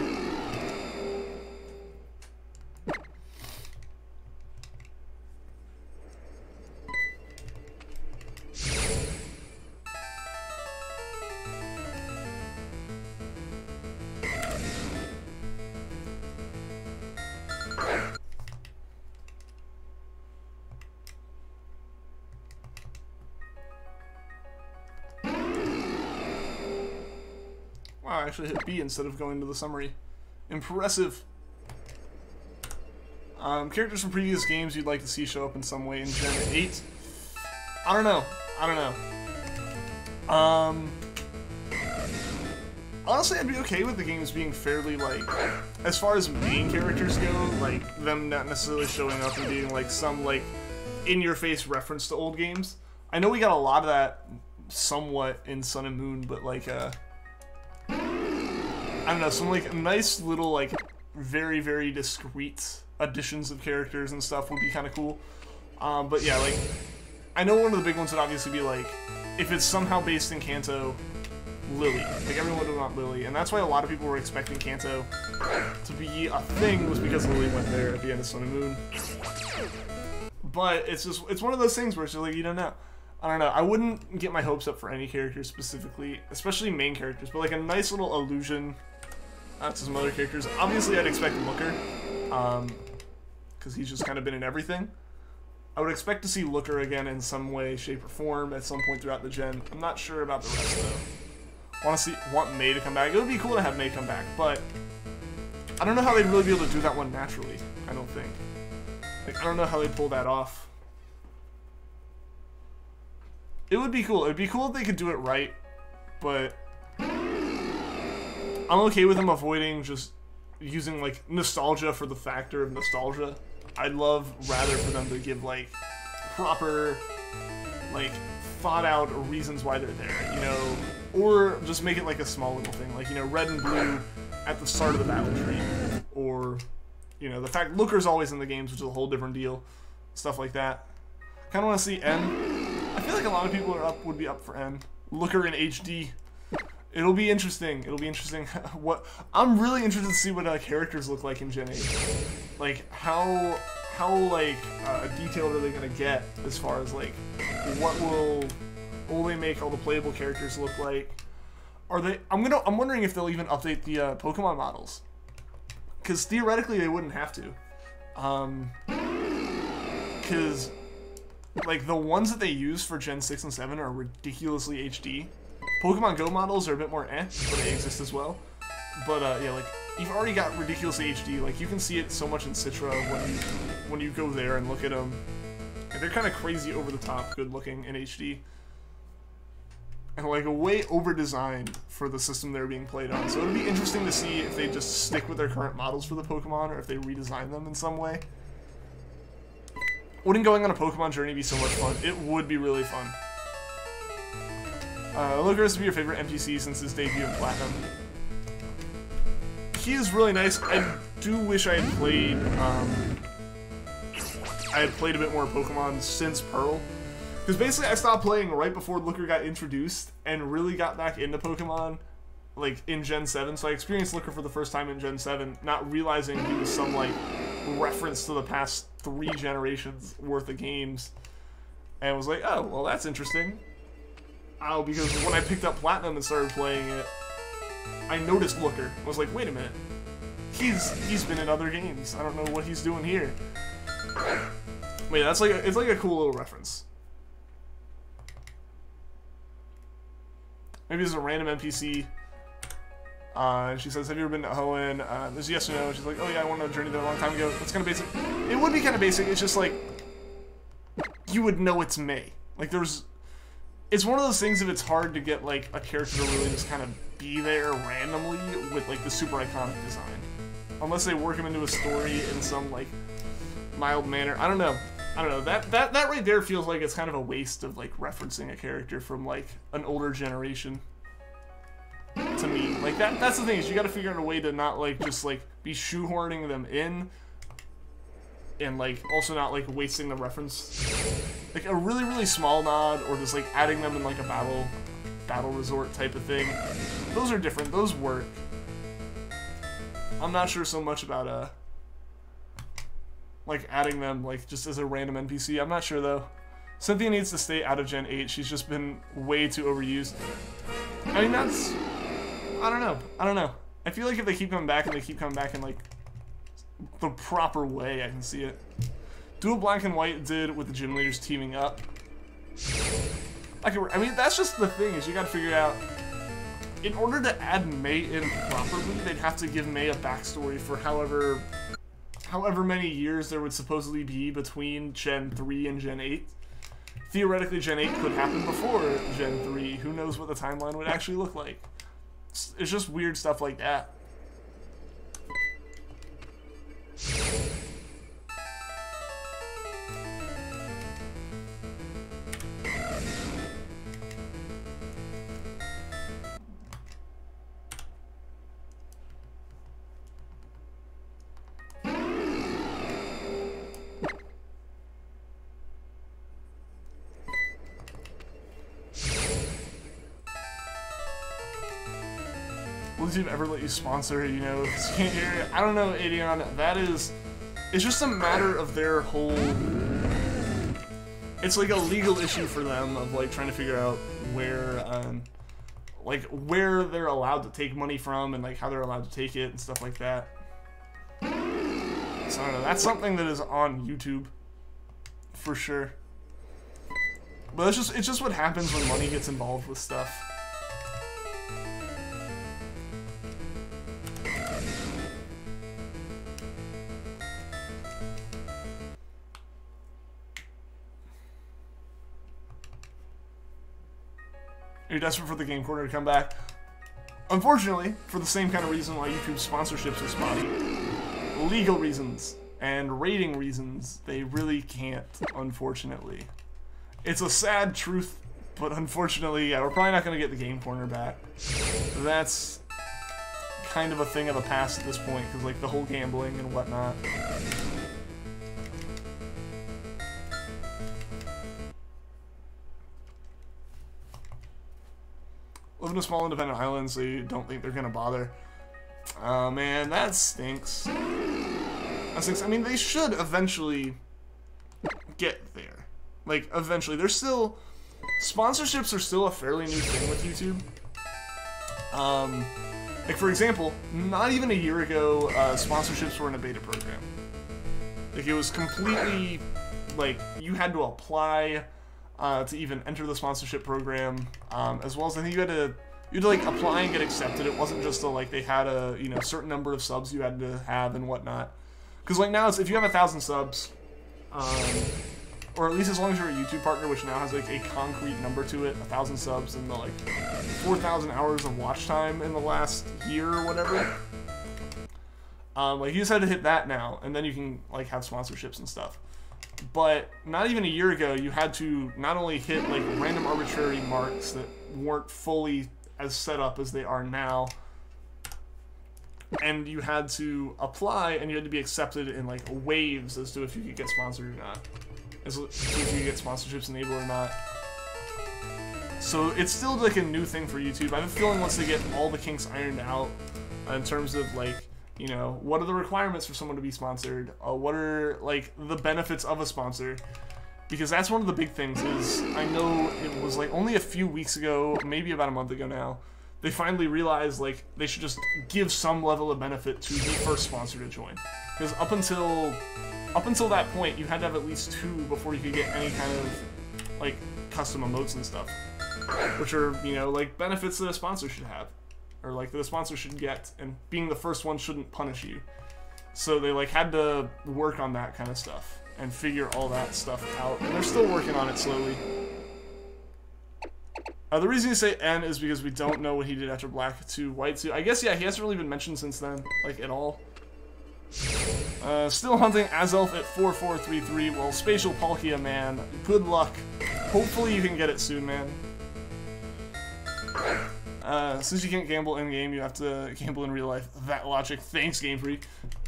Wow, I actually hit B instead of going to the summary. Impressive. Characters from previous games you'd like to see show up in some way in Gen 8? I don't know. Honestly, I'd be okay with the games being fairly, like, as far as main characters go, like, them not necessarily showing up and being, like, some, like, in-your-face reference to old games. I know we got a lot of that somewhat in Sun and Moon, but, like, I don't know, some, like, nice little, like, very, very discreet additions of characters and stuff would be kind of cool. But yeah, like, I know one of the big ones would obviously be, like, if it's somehow based in Kanto, Lily. Like, everyone would want Lily, and that's why a lot of people were expecting Kanto to be a thing, was because Lily went there at the end of Sun and Moon. But it's just, it's one of those things where it's just like, you don't know. I don't know, I wouldn't get my hopes up for any characters specifically, especially main characters, but like a nice little allusion to some other characters. Obviously, I'd expect Looker, because he's just kind of been in everything. I would expect to see Looker again in some way, shape, or form at some point throughout the gen. I'm not sure about the rest, though. Want May to come back. It would be cool to have May come back, but I don't know how they'd really be able to do that one naturally, I don't think. Like, I don't know how they'd pull that off. It would be cool. It would be cool if they could do it right, but I'm okay with them avoiding just using, like, nostalgia for the factor of nostalgia. I'd love rather for them to give, like, proper, like, thought out reasons why they're there, you know, or just make it like a small little thing, like, you know, red and blue at the start of the battle tree, or, you know, the fact Looker's always in the games, which is a whole different deal, stuff like that. Kind of want to see N. I feel like a lot of people would be up for N. Looker in HD. It'll be interesting. It'll be interesting. I'm really interested to see what characters look like in Gen 8. Like, how like detailed are they gonna get as far as like what will they make all the playable characters look like? Are they? I'm wondering if they'll even update the Pokemon models, because theoretically they wouldn't have to. Because like the ones that they use for Gen 6 and 7 are ridiculously HD. Pokemon Go models are a bit more but they exist as well. But yeah, like, you've already got ridiculously HD. Like, you can see it so much in Citra when you go there and look at them. And they're kind of crazy over the top, good looking in HD. And like way over designed for the system they're being played on. So it'll be interesting to see if they just stick with their current models for the Pokemon or if they redesign them in some way. Wouldn't going on a Pokemon journey be so much fun? It would be really fun. Looker is to be your favorite NPC since his debut in Platinum. He is really nice. I do wish I had played a bit more Pokemon since Pearl. Because basically I stopped playing right before Looker got introduced and really got back into Pokemon like in Gen 7. So I experienced Looker for the first time in Gen 7, not realizing he was some like reference to the past 3 generations worth of games. And was like, oh, well, that's interesting. Oh, because when I picked up Platinum and started playing it, I noticed Looker. I was like, wait a minute. He's been in other games. I don't know what he's doing here. Wait, that's like it's like a cool little reference. Maybe it's a random NPC. And she says, have you ever been to Hoenn? There's yes or no. And she's like, oh yeah, I went on a journey there a long time ago. That's kind of basic. It would be kind of basic. It's just like, you would know it's May. Like, it's one of those things if it's hard to get, like, a character to really just kind of be there randomly with, like, the super iconic design. Unless they work him into a story in some, like, mild manner. I don't know. That right there feels like it's kind of a waste of, like, referencing a character from, like, an older generation. To me. Like, that's the thing, is you gotta figure out a way to not, like, just, like, be shoehorning them in. And, like, also not, like, wasting the reference. Like, a really, really small nod, or just, like, adding them in, like, a battle resort type of thing. Those are different. Those work. I'm not sure so much about, like, adding them, like, just as a random NPC. I'm not sure, though. Cynthia needs to stay out of Gen 8. She's just been way too overused. I mean, that's... I don't know. I feel like if they keep coming back, and they keep coming back in, like, the proper way, I can see it. Do what Black and White did with the gym leaders teaming up. I mean, that's just the thing, is you gotta figure out in order to add May in properly, they'd have to give May a backstory for however many years there would supposedly be between Gen 3 and Gen 8. Theoretically, Gen 8 could happen before Gen 3. Who knows what the timeline would actually look like? It's just weird stuff like that. Will YouTube ever let you sponsor, you know, because you can't hear it? I don't know, Adion. It's just a matter of their whole... It's like a legal issue for them of, like, trying to figure out where they're allowed to take money from and, like, how they're allowed to take it and stuff like that. So, I don't know. That's something that is on YouTube, for sure. But it's just what happens when money gets involved with stuff. You're desperate for the Game Corner to come back. Unfortunately, for the same kind of reason why YouTube sponsorships are spotty. Legal reasons and rating reasons, they really can't, unfortunately. It's a sad truth, but unfortunately, yeah, we're probably not going to get the Game Corner back. That's kind of a thing of the past at this point, because, like, the whole gambling and whatnot. Live in a small independent island, so you don't think they're gonna bother. Oh man, that stinks. That stinks. I mean, they should eventually get there. Like, eventually. There's still... Sponsorships are still a fairly new thing with YouTube. Like, for example, not even a year ago, sponsorships were in a beta program. Like, it was completely... Like, you had to apply... to even enter the sponsorship program, as well as I think you had to like apply and get accepted. It wasn't just a, like, they had a, you know, certain number of subs you had to have and whatnot. Because, like, now it's if you have 1,000 subs, or at least as long as you're a YouTube partner, which now has, like, a concrete number to it, 1,000 subs and the, like, 4,000 hours of watch time in the last year or whatever. Like, you just had to hit that now, and then you can, like, have sponsorships and stuff. But not even a year ago, you had to not only hit, like, random arbitrary marks that weren't fully as set up as they are now, and you had to apply, and you had to be accepted in, like, waves as to if you could get sponsored or not. As to if you could get sponsorships enabled or not. So it's still, like, a new thing for YouTube. I have a feeling once they get all the kinks ironed out, in terms of, like, you know, what are the requirements for someone to be sponsored? What are, like, the benefits of a sponsor? Because that's one of the big things is, I know it was, like, only a few weeks ago, maybe about a month ago now, they finally realized, like, they should just give some level of benefit to the first sponsor to join. Because up until that point, you had to have at least 2 before you could get any kind of, like, custom emotes and stuff. Which are, you know, like, benefits that a sponsor should have. Or, like, that a sponsor should get, and being the first one shouldn't punish you. So they, like, had to work on that kind of stuff, and figure all that stuff out, and they're still working on it slowly. The reason you say N is because we don't know what he did after Black to White 2. I guess, yeah, he hasn't really been mentioned since then, like, at all. Still hunting Azelf at 4433, well, Spatial Palkia, man, good luck. Hopefully you can get it soon, man. Since you can't gamble in-game, you have to gamble in real life. That logic. Thanks, Game Freak.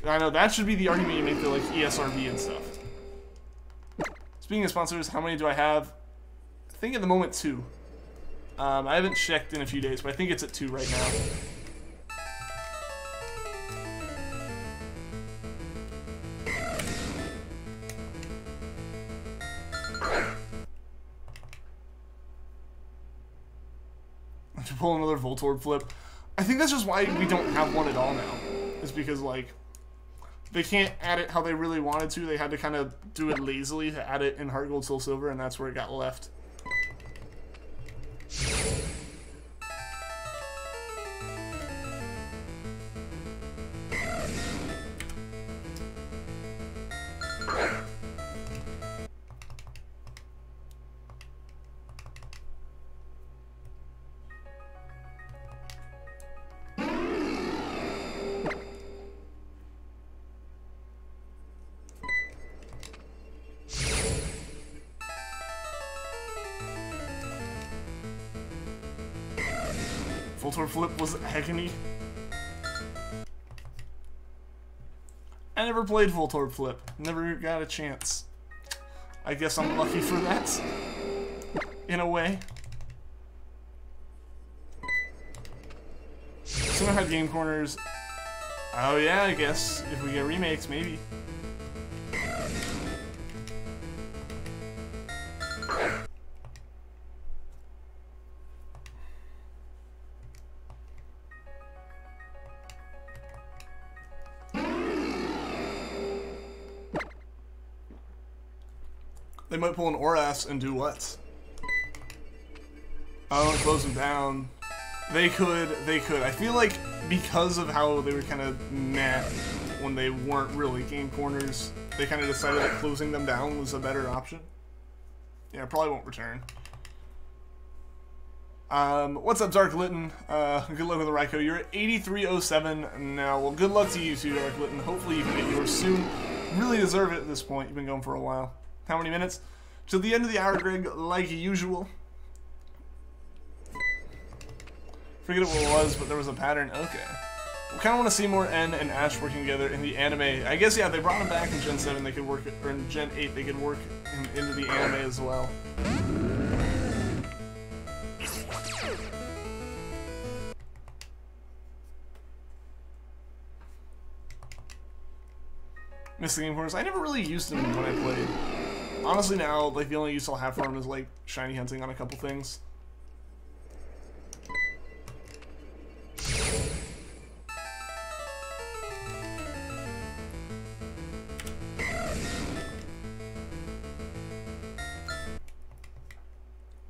I know, that should be the argument you make for, like, ESRB and stuff. Speaking of sponsors, how many do I have? I think at the moment 2. I haven't checked in a few days, but I think it's at 2 right now. To pull another Voltorb flip. I think that's just why we don't have one at all now. Is because, like, they can't add it how they really wanted to. They had to kind of do it lazily to add it in Heart Gold, Soul Silver, and that's where it got left. Voltorb flip was agony. I never played Voltorb flip. Never got a chance. I guess I'm lucky for that. In a way. So I had game corners. Oh yeah, I guess. If we get remakes, maybe. They might pull an Oras and do what? Oh, close them down. They could. I feel like because of how they were kind of meh when they weren't really game corners, they kind of decided that closing them down was a better option. Yeah, probably won't return. What's up, Dark Litten? Good luck with the Raikou. You're at 8307 now. Well, good luck to you too, Dark Litten. Hopefully you can get yours soon. Really deserve it at this point. You've been going for a while. How many minutes? Till the end of the hour, Greg, like usual. Forget what it was, but there was a pattern. Okay. We kind of want to see more N and Ash working together in the anime. I guess, yeah, they brought them back in Gen 7. They could work, or in Gen 8, they could work into the anime as well. Missed the game corners. I never really used them when I played. Honestly, now, like, the only use I'll have for them is, like, shiny hunting on a couple things.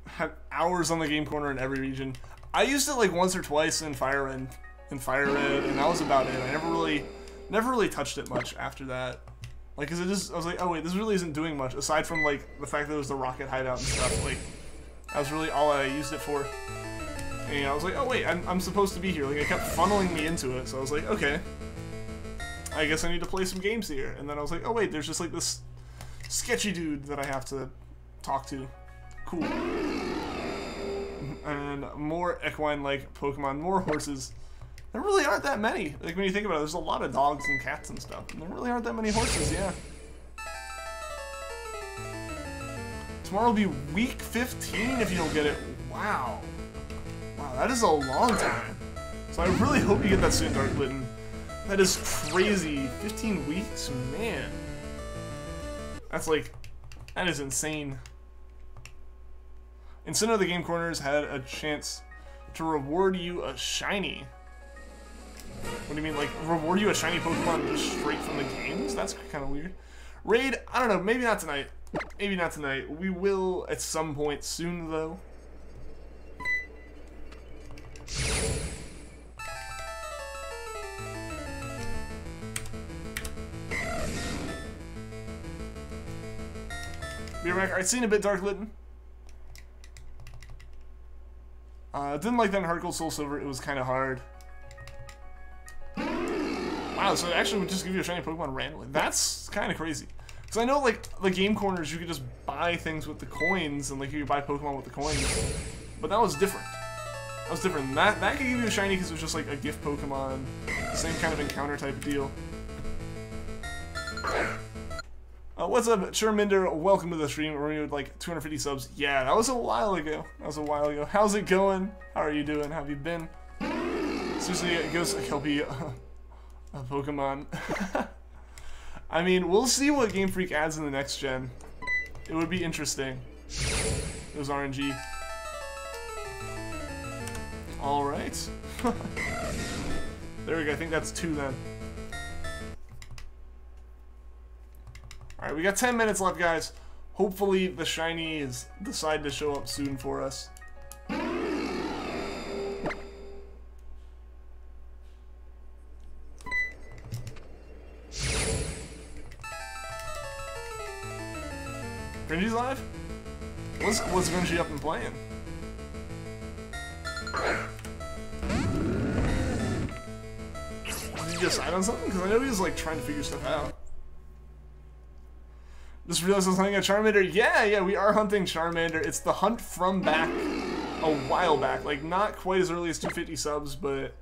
Had hours on the game corner in every region. I used it, like, once or twice in Fire Red, and that was about it. I never really touched it much after that. Like, cause I was like, oh wait, this really isn't doing much, aside from, like, the fact that it was the rocket hideout and stuff. Like, that was really all I used it for. And, you know, I was like, oh wait, I'm supposed to be here. Like, it kept funneling me into it, so I was like, okay. I guess I need to play some games here. And then I was like, oh wait, there's just, like, this sketchy dude that I have to talk to. Cool. And more equine-like Pokemon, more horses. There really aren't that many. Like, when you think about it, there's a lot of dogs and cats and stuff. And there really aren't that many horses, yeah. Tomorrow will be week 15 if you don't get it. Wow. Wow, that is a long time. So I really hope you get that soon, Dark Litten. That is crazy. 15 weeks? Man. That's like... That is insane. Instead of the game corners had a chance to reward you a shiny. What do you mean, like, reward you a shiny Pokemon just straight from the games? That's kind of weird. Raid, I don't know, maybe not tonight. Maybe not tonight. We will at some point soon, though. Be right back. Alright, seen a bit, Dark Litten. Didn't like that in Heart Gold Soul Silver. It was kind of hard. Wow, so it actually would just give you a shiny Pokemon randomly. That's kind of crazy. Because I know, like, the game corners, you could just buy things with the coins, and, like, you could buy Pokemon with the coins. But that was different. That was different. That could give you a shiny because it was just, like, a gift Pokemon. Same kind of encounter type of deal. What's up, Charmander? Welcome to the stream. We're with, like, 250 subs. Yeah, that was a while ago. How's it going? How are you doing? How have you been? Seriously, it goes like Kelpie. A Pokemon. I mean, we'll see what Game Freak adds in the next gen. It would be interesting. It was RNG. Alright. There we go. I think that's 2 then. Alright, we got 10 minutes left, guys. Hopefully the shinies decide to show up soon for us. Gringy's live? What's Grinchy up and playing? Did he decide on something? Because I know he was like trying to figure stuff out. Just realized I was hunting a Charmander. Yeah, we are hunting Charmander. It's the hunt from back a while back, like not quite as early as 250 subs, but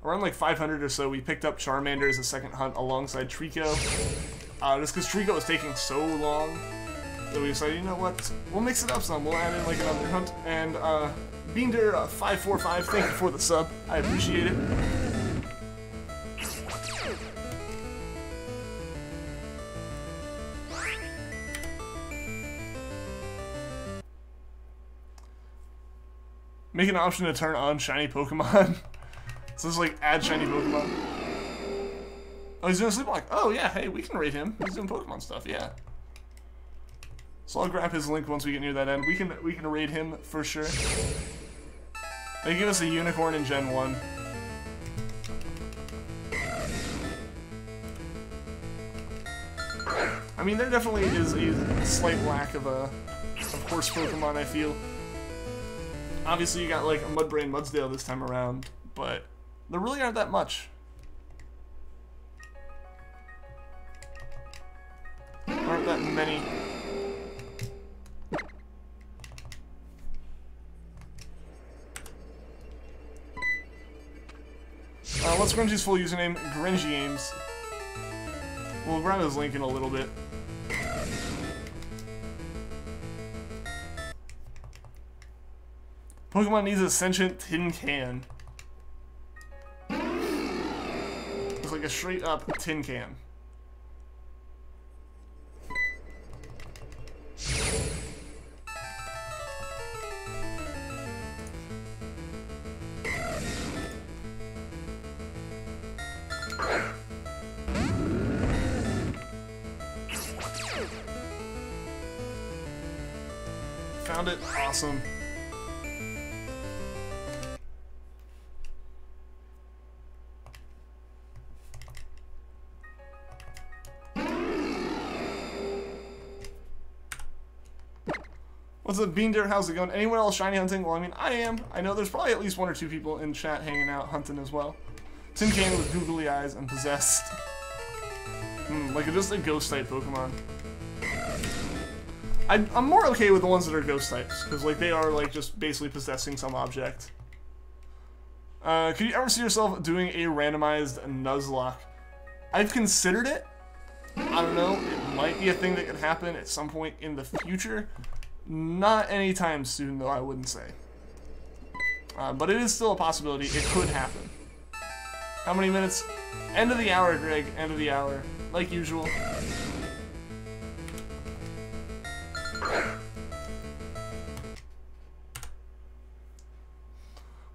around like 500 or so, we picked up Charmander as a second hunt alongside Treecko. Just because Treecko was taking so long that we decided, you know what, we'll mix it up some, we'll add in like another hunt. And Beander545, thank you for the sub, I appreciate it. Make an option to turn on shiny Pokemon. So it's like add shiny Pokemon. Oh, he's doing a sleepwalk. Oh yeah, hey, we can raid him. He's doing Pokemon stuff, yeah. So I'll grab his link once we get near that end. We can raid him for sure. They give us a unicorn in Gen 1. I mean, there definitely is a slight lack of horse Pokemon, I feel. Obviously, you got like a Mudbray and Mudsdale this time around, but there really aren't that much. Aren't that many. What's Grungy's full username? Grungy Games. We'll grab his link in a little bit. Pokemon needs a sentient tin can. It's like a straight up tin can. Found it. Awesome. What's up, Beander? How's it going? Anyone else shiny hunting? Well, I mean, I am. I know there's probably at least 1 or 2 people in chat hanging out hunting as well. Tin Can with googly eyes and possessed. Like just a ghost type Pokemon. I'm more okay with the ones that are ghost types, because like they are like just basically possessing some object. Could you ever see yourself doing a randomized Nuzlocke? I've considered it. I don't know. It might be a thing that could happen at some point in the future. Not anytime soon, though, I wouldn't say. But it is still a possibility. It could happen. How many minutes? End of the hour, Greg. End of the hour. Like usual.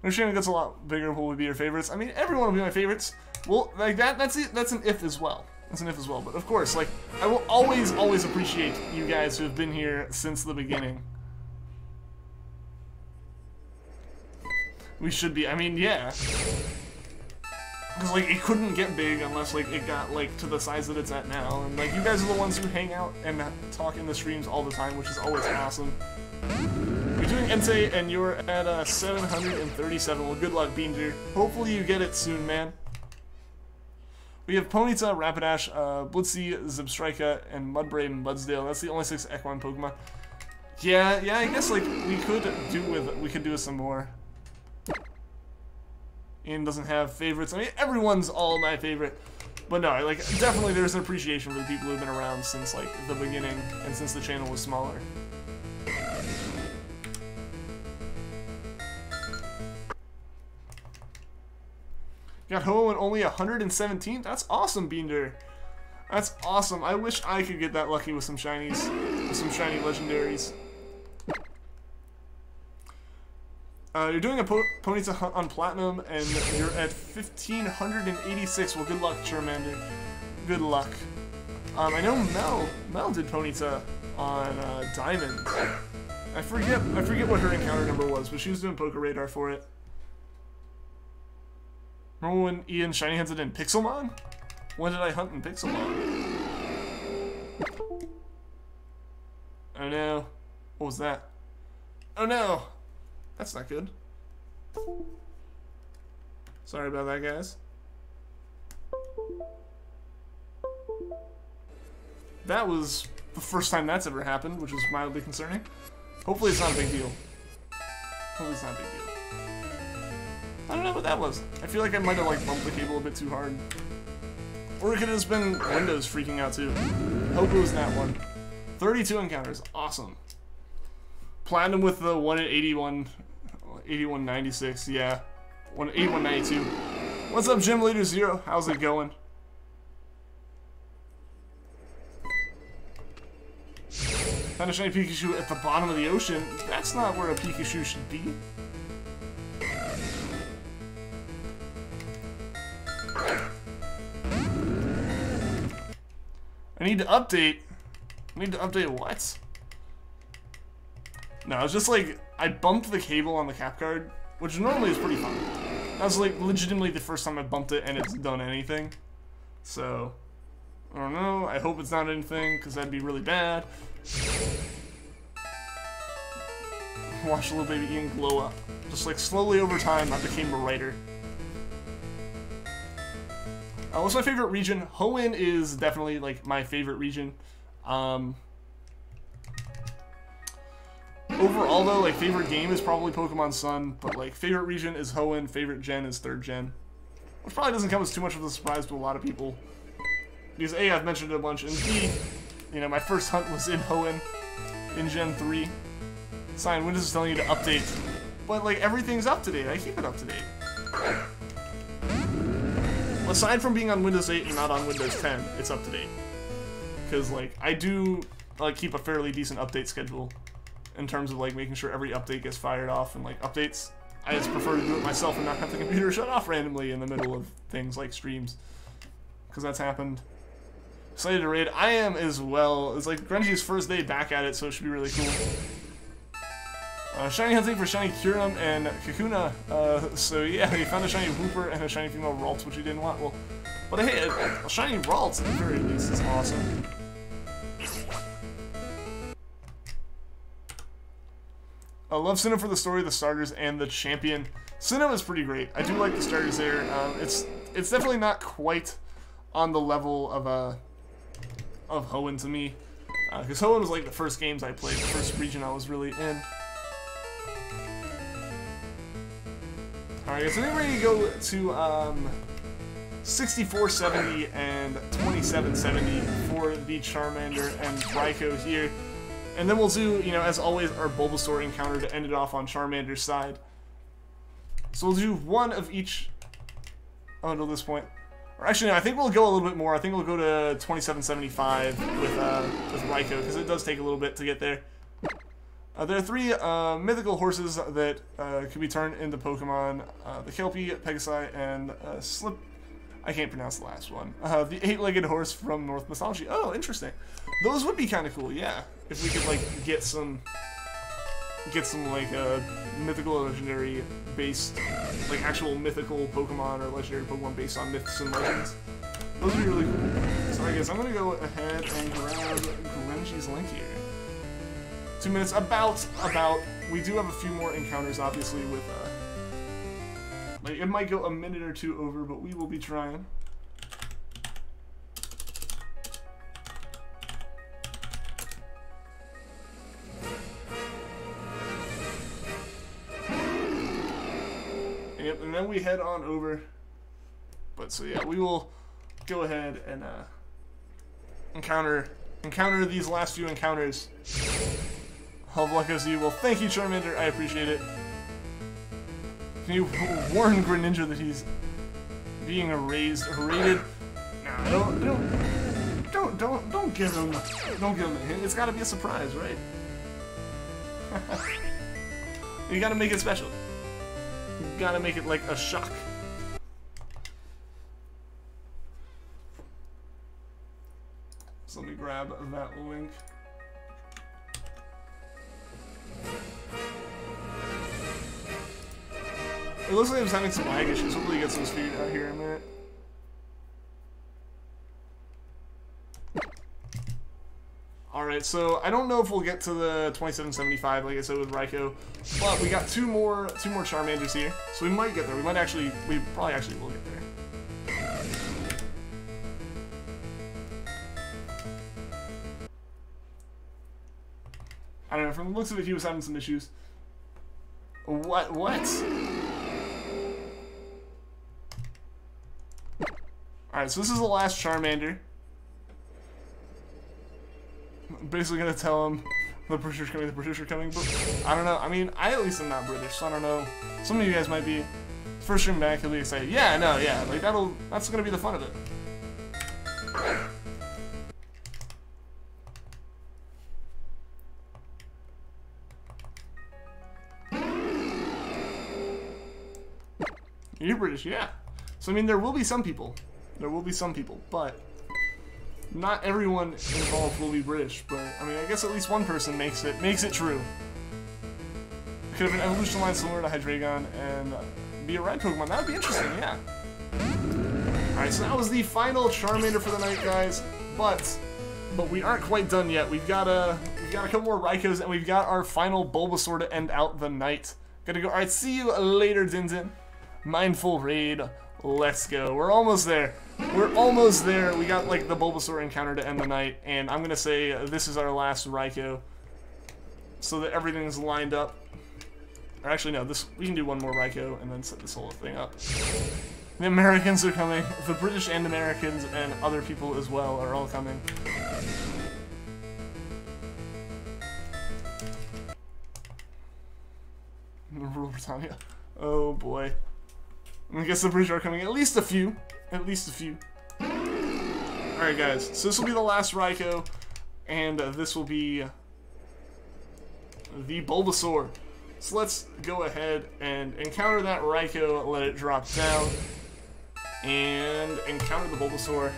Understanding gets a lot bigger. What would be your favorites? I mean, everyone will be my favorites. Well, like that's an if as well. That's an if as well. But of course, like I will always appreciate you guys who have been here since the beginning. We should be. I mean, yeah. Because like it couldn't get big unless like it got like to the size that it's at now. And like you guys are the ones who hang out and talk in the streams all the time, which is always awesome. You're doing Entei and you're at 737. Well, good luck, Beander. Hopefully you get it soon, man. We have Ponyta, Rapidash, Blitzy, Zebstrika, and Mudbray and Mudsdale. That's the only 6 Equine Pokemon. Yeah, I guess like we could do with some more. Ian doesn't have favorites. I mean, everyone's all my favorite. But no, like definitely there's an appreciation for the people who've been around since like the beginning and since the channel was smaller. Got Ho and only 117? That's awesome, Beander. That's awesome. I wish I could get that lucky with some shinies. With some shiny legendaries. You're doing a Ponyta hunt on Platinum, and you're at 1,586. Well, good luck, Charmander. Good luck. I know Mel did Ponyta on Diamond. I forget what her encounter number was, but she was doing Poke Radar for it. Remember when Ian shiny hunted in Pixelmon? When did I hunt in Pixelmon? Oh no. What was that? Oh no! That's not good. Sorry about that, guys. That was the first time that's ever happened, which is mildly concerning. Hopefully it's not a big deal. Hopefully it's not a big deal. I don't know what that was. I feel like I might have like bumped the cable a bit too hard. Or it could have just been Windows freaking out too. Hope it was that one. 32 encounters. Awesome. Platinum with the 1 at 8196. Yeah. 1 at 8192. What's up, Gym Leader Zero? How's it going? Found a shiny Pikachu at the bottom of the ocean. That's not where a Pikachu should be. I need to update. I need to update what? No, it's just like, I bumped the cable on the cap card, which normally is pretty fun. That was like legitimately the first time I bumped it and it's done anything. So, I don't know. I hope it's not anything, because that'd be really bad. Watch little baby Ian glow up. Just like slowly over time, I became a writer. What's my favorite region? Hoenn is definitely like my favorite region. Overall though, like favorite game is probably Pokemon Sun, but like favorite region is Hoenn, favorite gen is 3rd gen. Which probably doesn't come as too much of a surprise to a lot of people. Because A, I've mentioned it a bunch, and B, you know, my first hunt was in Hoenn, in Gen 3. Sign, Windows is telling you to update. But like everything's up to date, I keep it up to date. Aside from being on Windows 8 and not on Windows 10, it's up to date. Because like I do like keep a fairly decent update schedule in terms of like making sure every update gets fired off and like updates. I just prefer to do it myself and not have the computer shut off randomly in the middle of things like streams. Because that's happened. Excited to raid. I am as well. It's like Grungy's first day back at it, so it should be really cool. Shiny hunting for shiny Kyurem and Kakuna. So yeah, you found a shiny Wooper and a shiny female Ralts, which you didn't want. Well, but hey, a shiny Ralts at the very least is awesome. I love Sinnoh for the story, the starters, and the champion. Sinnoh is pretty great. I do like the starters there. It's definitely not quite on the level of Hoenn to me, because Hoenn was like the first games I played, the first region I was really in. Alright, so then we're going to go to 6470 and 2770 for the Charmander and Raikou here. And then we'll do, you know, as always, our Bulbasaur encounter to end it off on Charmander's side. So we'll do one of each until this point. Or actually, no, I think we'll go a little bit more. I think we'll go to 2775 with Raikou, because it does take a little bit to get there. There are 3 mythical horses that can be turned into Pokemon. The Kelpie, Pegasi, and Slip... I can't pronounce the last one. The 8-legged horse from Norse mythology. Oh, interesting. Those would be kind of cool, yeah. If we could, like, get some like, mythical or legendary based, like, actual mythical Pokemon or legendary Pokemon based on myths and legends. Those would be really cool. So I guess I'm gonna go ahead and grab Grungy's link here. 2 minutes, about. We do have a few more encounters, obviously, with, like, it might go a minute or 2 over, but we will be trying. Yep, and then we head on over. But, so yeah, we will go ahead and, encounter these last few encounters. How luck as you. Well, thank you, Charmander. I appreciate it. Can you warn Greninja that he's being raided? Nah, don't give him a hint. It's got to be a surprise, right? You got to make it special. You got to make it like a shock. So let me grab that link. It looks like I'm having some lag issues. Hopefully get those figured out here in a minute. Alright, so I don't know if we'll get to the 2775 like I said with Raikou, but we got two more Charmanders here, so we might get there. We probably actually will get there. I don't know, from the looks of it he was having some issues. What? Alright, so this is the last Charmander. I'm basically gonna tell him the British are coming, but I don't know. I mean, I at least am not British, so I don't know. Some of you guys might be. First stream back, he'll be excited. Yeah, no, yeah, like that's gonna be the fun of it. You're British, yeah. So, I mean, there will be some people. There will be some people, but not everyone involved will be British. But, I mean, I guess at least one person makes it true. It could have been Evolution Line similar to Hydreigon and be a red Pokemon. That would be interesting, yeah. Alright, so that was the final Charmander for the night, guys. But we aren't quite done yet. We've got a couple more Raikous, and we've got our final Bulbasaur to end out the night. Gotta go. Alright, see you later, Dinzin. Mindful raid, let's go. We're almost there. We're almost there. We got like the Bulbasaur encounter to end the night, and I'm gonna say this is our last Raikou, so that everything's lined up. Or actually, no, we can do one more Raikou and then set this whole thing up. The Americans are coming. The British and Americans and other people as well are all coming. Rule Britannia. Oh boy. I guess the British are coming. At least a few. At least a few. Alright, guys. So this will be the last Raikou. And this will be the Bulbasaur. So let's go ahead and encounter that Raikou. Let it drop down. And encounter the Bulbasaur.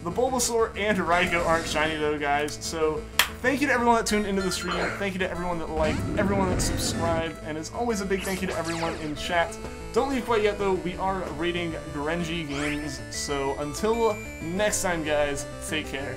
The Bulbasaur and Raikou aren't shiny though, guys. So thank you to everyone that tuned into the stream. Thank you to everyone that liked, everyone that subscribed, and as always, a big thank you to everyone in chat. Don't leave quite yet, though. We are rating Grenji games. So until next time, guys, take care.